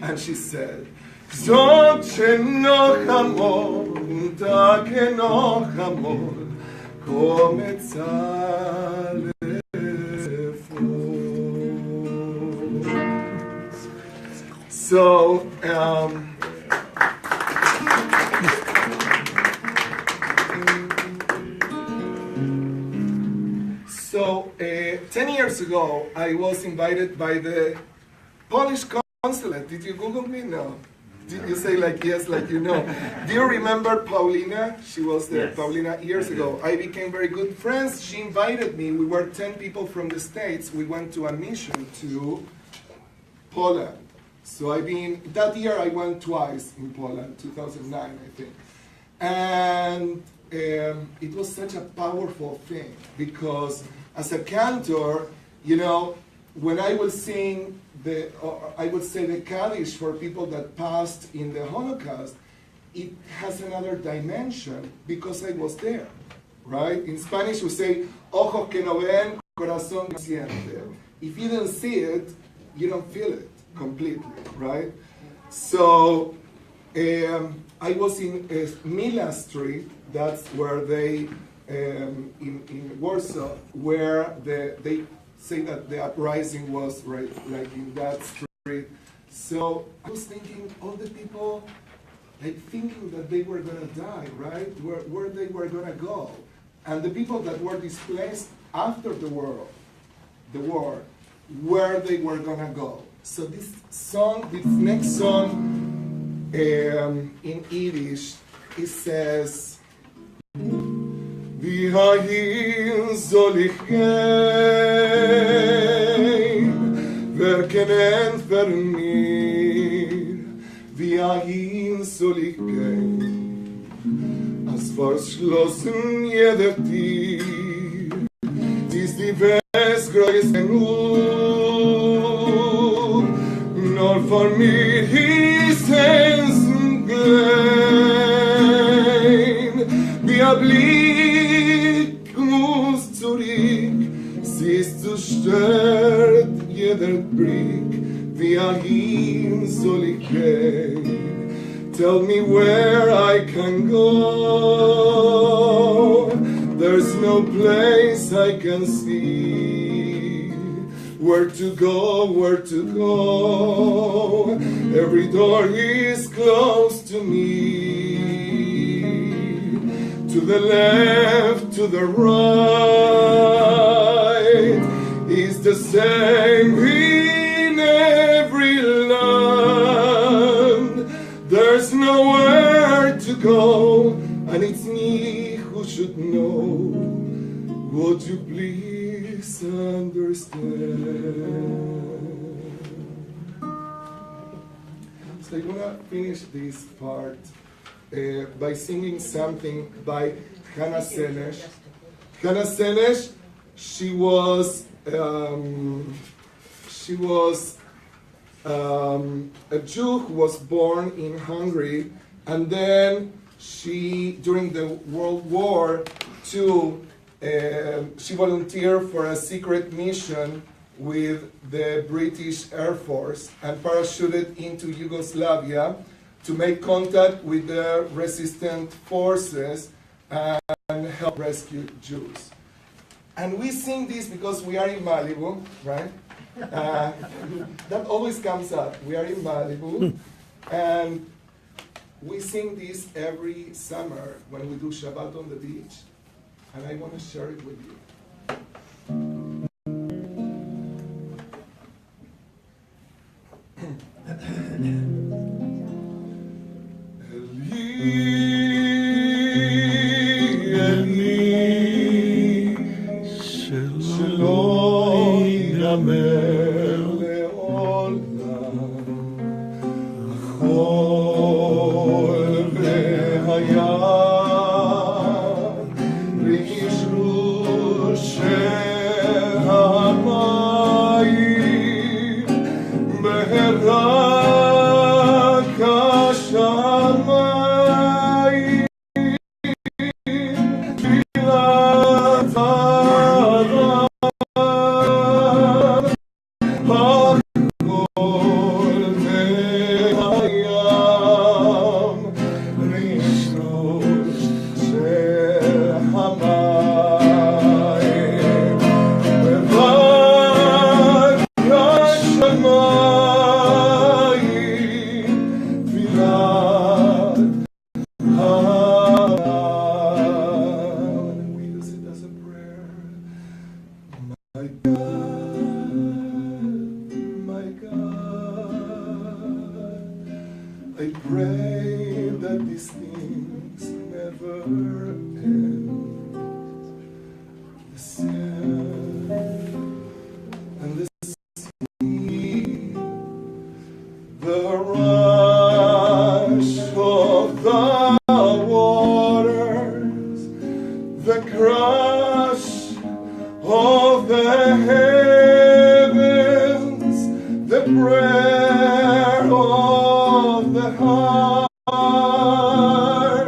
Speaker 10: And she said, Zoche noch amor, Tage noch amor, come zale. So, so 10 years ago, I was invited by the Polish consulate. Did you Google me? No. Did you say like yes, like you know? Do you remember Paulina? She was there,
Speaker 3: Yes.
Speaker 10: Paulina, years ago. I became very good friends. She invited me. We were 10 people from the States. We went to a mission to Poland. So that year I went twice in Poland, 2009, I think. And it was such a powerful thing because as a cantor, you know, when I would sing I would say the Kaddish for people that passed in the Holocaust, it has another dimension because I was there, right? In Spanish we say, ojos que no ven, corazón que siente. If you don't see it, you don't feel it completely, right? So I was in Mila Street, that's where they, in Warsaw, where they say that the uprising was right, like in that street. So I was thinking, all the people, like thinking that they were gonna die, right? Where they were gonna go. And the people that were displaced after the war, where they were gonna go. So this next song in Yiddish, it says, Wie hin soll ich gehen, wer kennt für mir? Wie hin soll ich gehen, als verschlossen jeder Tür, ist die Welt größte nur, nur vor mir ist es klein, wie ein Blick muss zurück, sie ist zerstört jeder Blick, wie hin soll ich gehen? Tell me where I can go. There's no place I can see. Where to go, where to go. Every door is closed to me. To the left, to the right. It's the same in every land. There's nowhere to go, and it's me who should know. Would you please understand? So I want to finish this part by singing something by Hannah Senesh. Hannah Senesh, she was a Jew who was born in Hungary, and then she, during the World War II, she volunteered for a secret mission with the British Air Force and parachuted into Yugoslavia to make contact with the resistant forces and help rescue Jews. And we sing this because we are in Malibu, right? That always comes up. We are in Malibu, and we sing this every summer when we do Shabbat on the beach, and I want to share it with you. I pray that these things never end. The sand and the sea, the rush of the waters, the crush of the heavens, the prayer of the heart,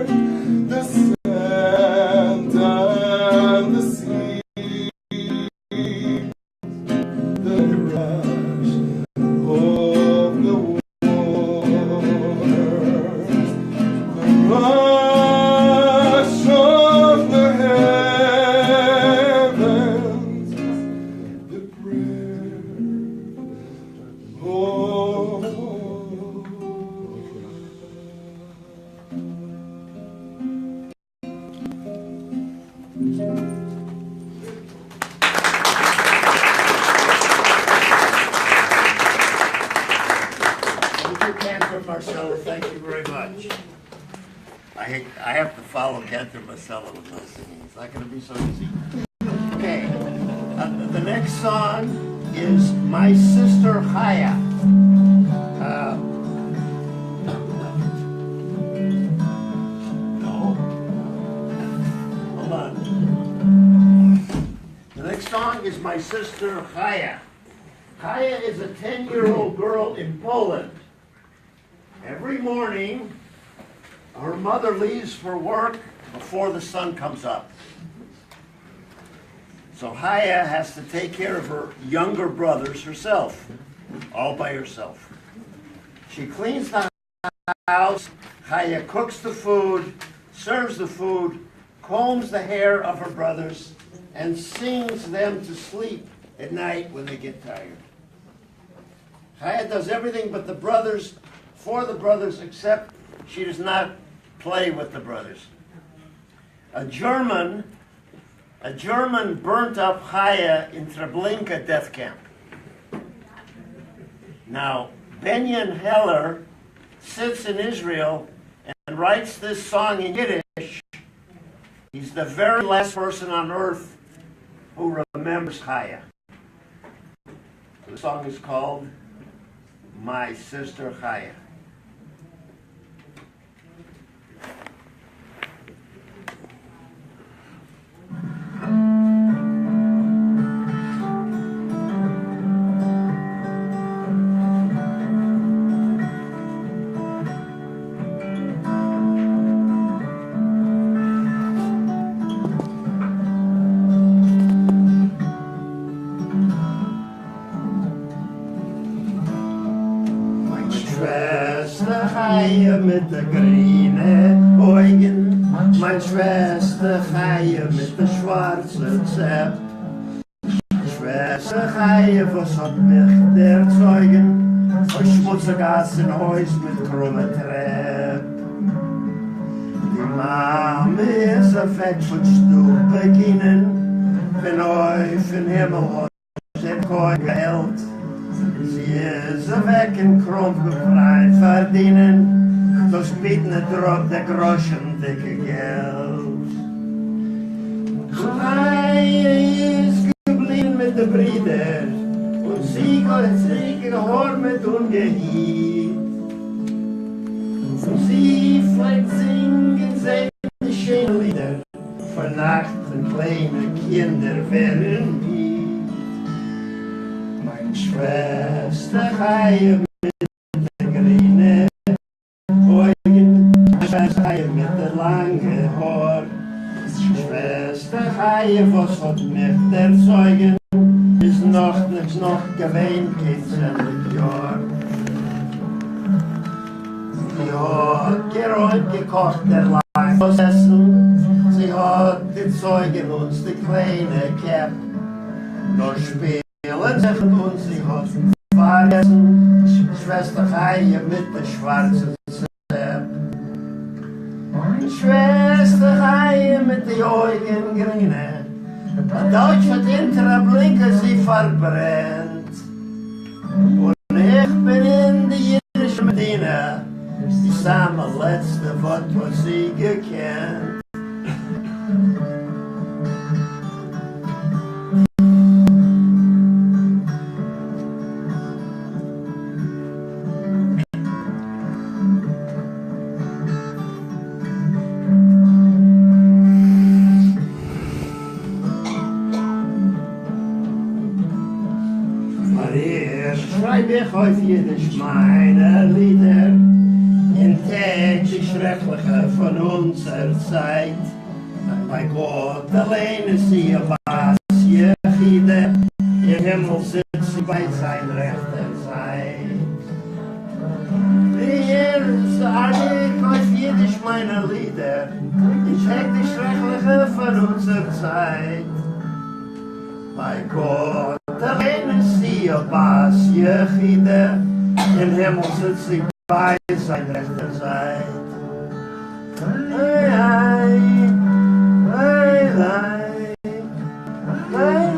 Speaker 10: the sand and the sea, the rush of the waters, the rush of the heavens, the prayer
Speaker 1: Thank you, Cantor Marcello, thank you very much. I have to follow Cantor Marcello with my singing, it's not gonna be so easy. Okay, the next song is My Sister Chaya. No? Hold on. The next song is My Sister Chaya. Chaya is a 10-year-old girl in Poland. Every morning, her mother leaves for work before the sun comes up. So Chaya has to take care of her younger brothers herself, all by herself. She cleans the house, Chaya cooks the food, serves the food, combs the hair of her brothers, and sings them to sleep at night when they get tired. Chaya does everything but the brothers, for the brothers, except she does not play with the brothers. A German burnt up Chaya in Treblinka death camp. Now, Benyon Heller sits in Israel and writes this song in Yiddish. He's the very last person on earth who remembers Chaya. The song is called My Sister Chaya. Schwester Chaya mit der grünen Augen, mein Schwester Chaya mit der schwarzen Zepp. Schwester Chaya, was hat mich der Zeugen, ein schmutziges Haus mit krummen Trepp. Die Mama ist weg von Stubbeginnen, wenn euch im Himmel hat sie kein Geld. Sie ist weg in Krumpen frei verdienen, das bieten drauf der Groschen dicke Geld. Chaya ist geblieben mit den Brüdern und sie geht gehormet und gehiet. Und sie fliegt singen seine schönen Lieder, für Nacht und kleine Kinder werden die. Schwester Chaya mit der grünen Augen, Schwester Chaya mit der langen Haar. Schwester Chaya, was hat mich der Zeugen, ist noch gewähnt, geht's ein Jahr. Sie hat geräumt, gekocht, der Leib was essen, sie hat die Zeugen uns die kleine Cap, noch spielen und sie hat vergessen, Schwester Chaya mit der schwarzen Zepp. Schwester Chaya mit den Augen grüne, ein Deutsch hat in Treblinka sie verbrennt. Und ich bin in die jüdische Medina, die Gott, was sie gekannt. Schreib ich auf Jiddisch meine Lieder, in täglich Schreckliche von unserer Zeit. Bei Gott allein ist sie was Jechide, im Himmel sitzt sie bei seiner rechter Seite. Wir sagen auf Jiddisch meine Lieder, in täglich Schreckliche von unserer Zeit. Bei Gott allein ist sie was Jechide, im Himmel sitzt sie bei seiner rechter Seite. Hey, hey, hey, hey, hey,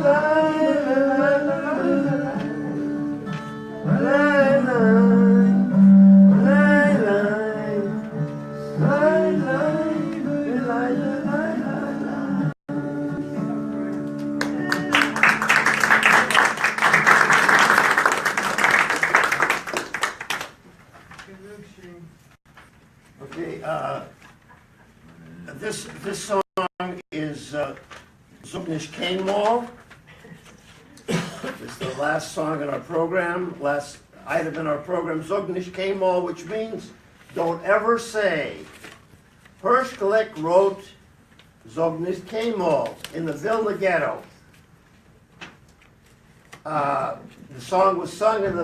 Speaker 1: Okay, this song is Zugnish Cane Mall. It's the last song in our program, last item in our program, Zugnish Cane Mall, which means don't ever say. Hirschgelick wrote Zugnish Cane Mall in the Vilna Ghetto. The song was sung in the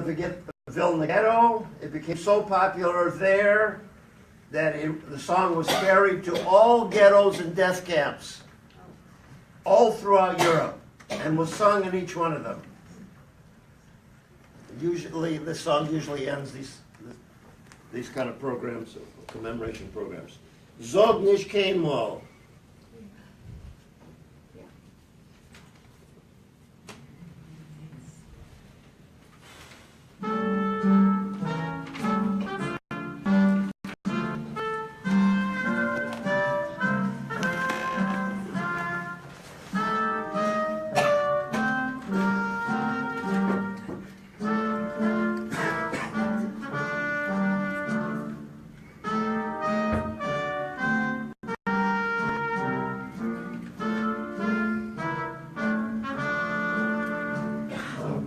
Speaker 1: Vilna Ghetto. It became so popular there that the song was carried to all ghettos and death camps all throughout Europe and was sung in each one of them. Usually, this song usually ends these kind of programs, commemoration programs. Zog nish kein Mal.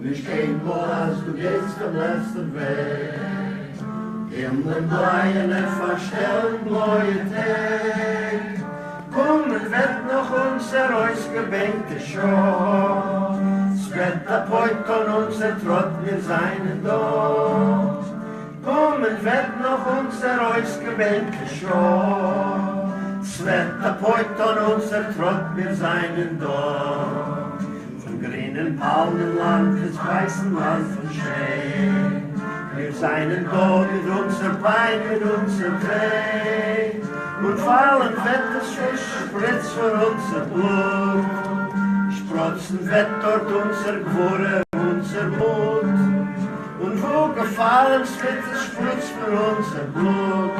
Speaker 1: Nicht kein Mal, als du gehst am letzten Weg. Himmeln bleien verstellen neue Tag. Kommen wird noch unser ausgebänkte Show. Es wird der Poit und unser Trott, wir seien dort. Kommen wird noch unser ausgebänkte Show. Es wird der Poit und unser Trott, wir seien dort. Grünen Palmenland, des weißen Land von Schnee. Wir seien dort mit unser Bein, mit unser Dreh. Und fallen fettes Spritz für unser Blut. Sprotzen fett dort unser Gwurre, unser Mut. Und wo gefallen fettes Spritz für unser Blut.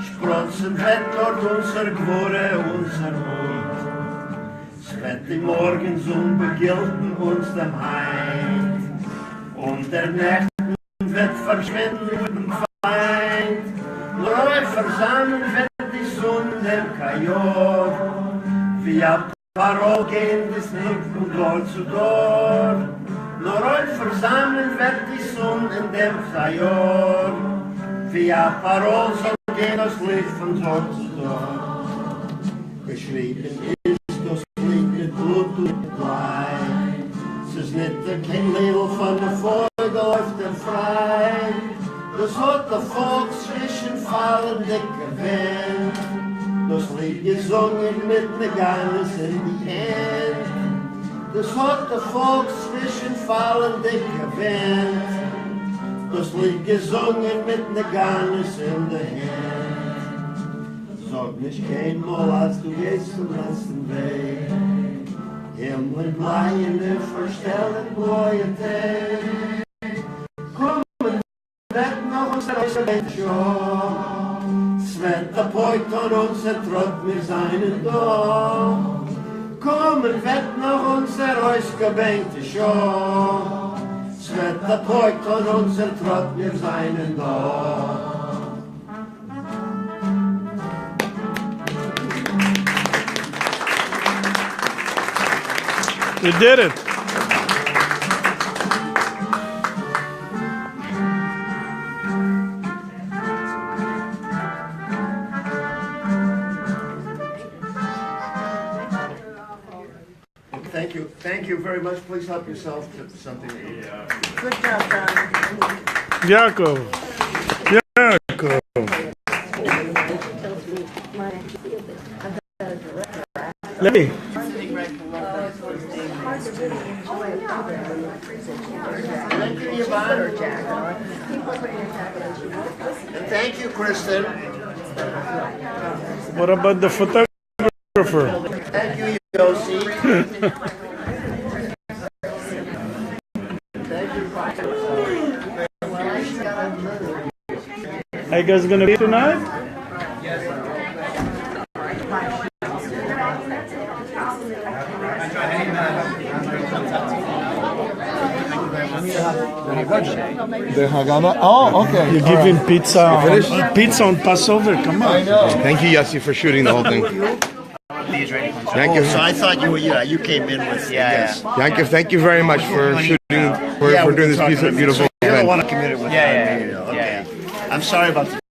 Speaker 1: Sprotzen fett dort unser Gwurre, unser Mut. Wird die Morgensonne begilten uns dem Heid. Und der Nächten wird verschwinden mit dem Feind. Neu versammeln wird die Sonne dem Kajor. Wie ein Parol gehen das nicht von Dor zu Dor. Neu versammeln wird die Sonne in dem Kajor. Wie ein Parol soll gehen das Licht von Dor zu Dor. Geschrieben ist das Blut und Blei. Es ist nicht der Kindleidl von der Vogel auf der Frei. Das hat der Volk zwischen fallen dicke Wind. Das Lied gesungen mit ne Ganges in die Hand. Das hat der Volk zwischen fallen dicke Wind. Das Lied gesungen mit ne Ganges in die Hand. Sag nicht kein Mal, als du gehst zum letzten Weg. Himmel bleiende verstellen neue Tag. Kommen weg noch unser Show. Svette Poit und unser Trott, wir seien da. Kommen wett nach unser ausgebänkte Show. Svette Poit und unser Trott, wir seien da.
Speaker 8: You did it.
Speaker 1: Thank you very much. Please help yourself to something to eat.
Speaker 5: Good job, John.
Speaker 8: Yaakov. Yaakov. Levi.
Speaker 1: Thank you, Yvonne. And thank you, Kristen.
Speaker 8: What about the photographer?
Speaker 1: Thank you, Yossi.
Speaker 8: Are you guys gonna be tonight?
Speaker 10: The Hagana. Oh, okay.
Speaker 8: You're giving pizza on Passover. Come on.
Speaker 10: I know.
Speaker 9: Thank you, Yossi, for shooting the whole thing. Thank you.
Speaker 1: So I thought you came in with this.
Speaker 9: Thank you very much for shooting, for doing this beautiful
Speaker 1: You don't
Speaker 9: event.
Speaker 1: want to commit it with me. Okay. I'm sorry about the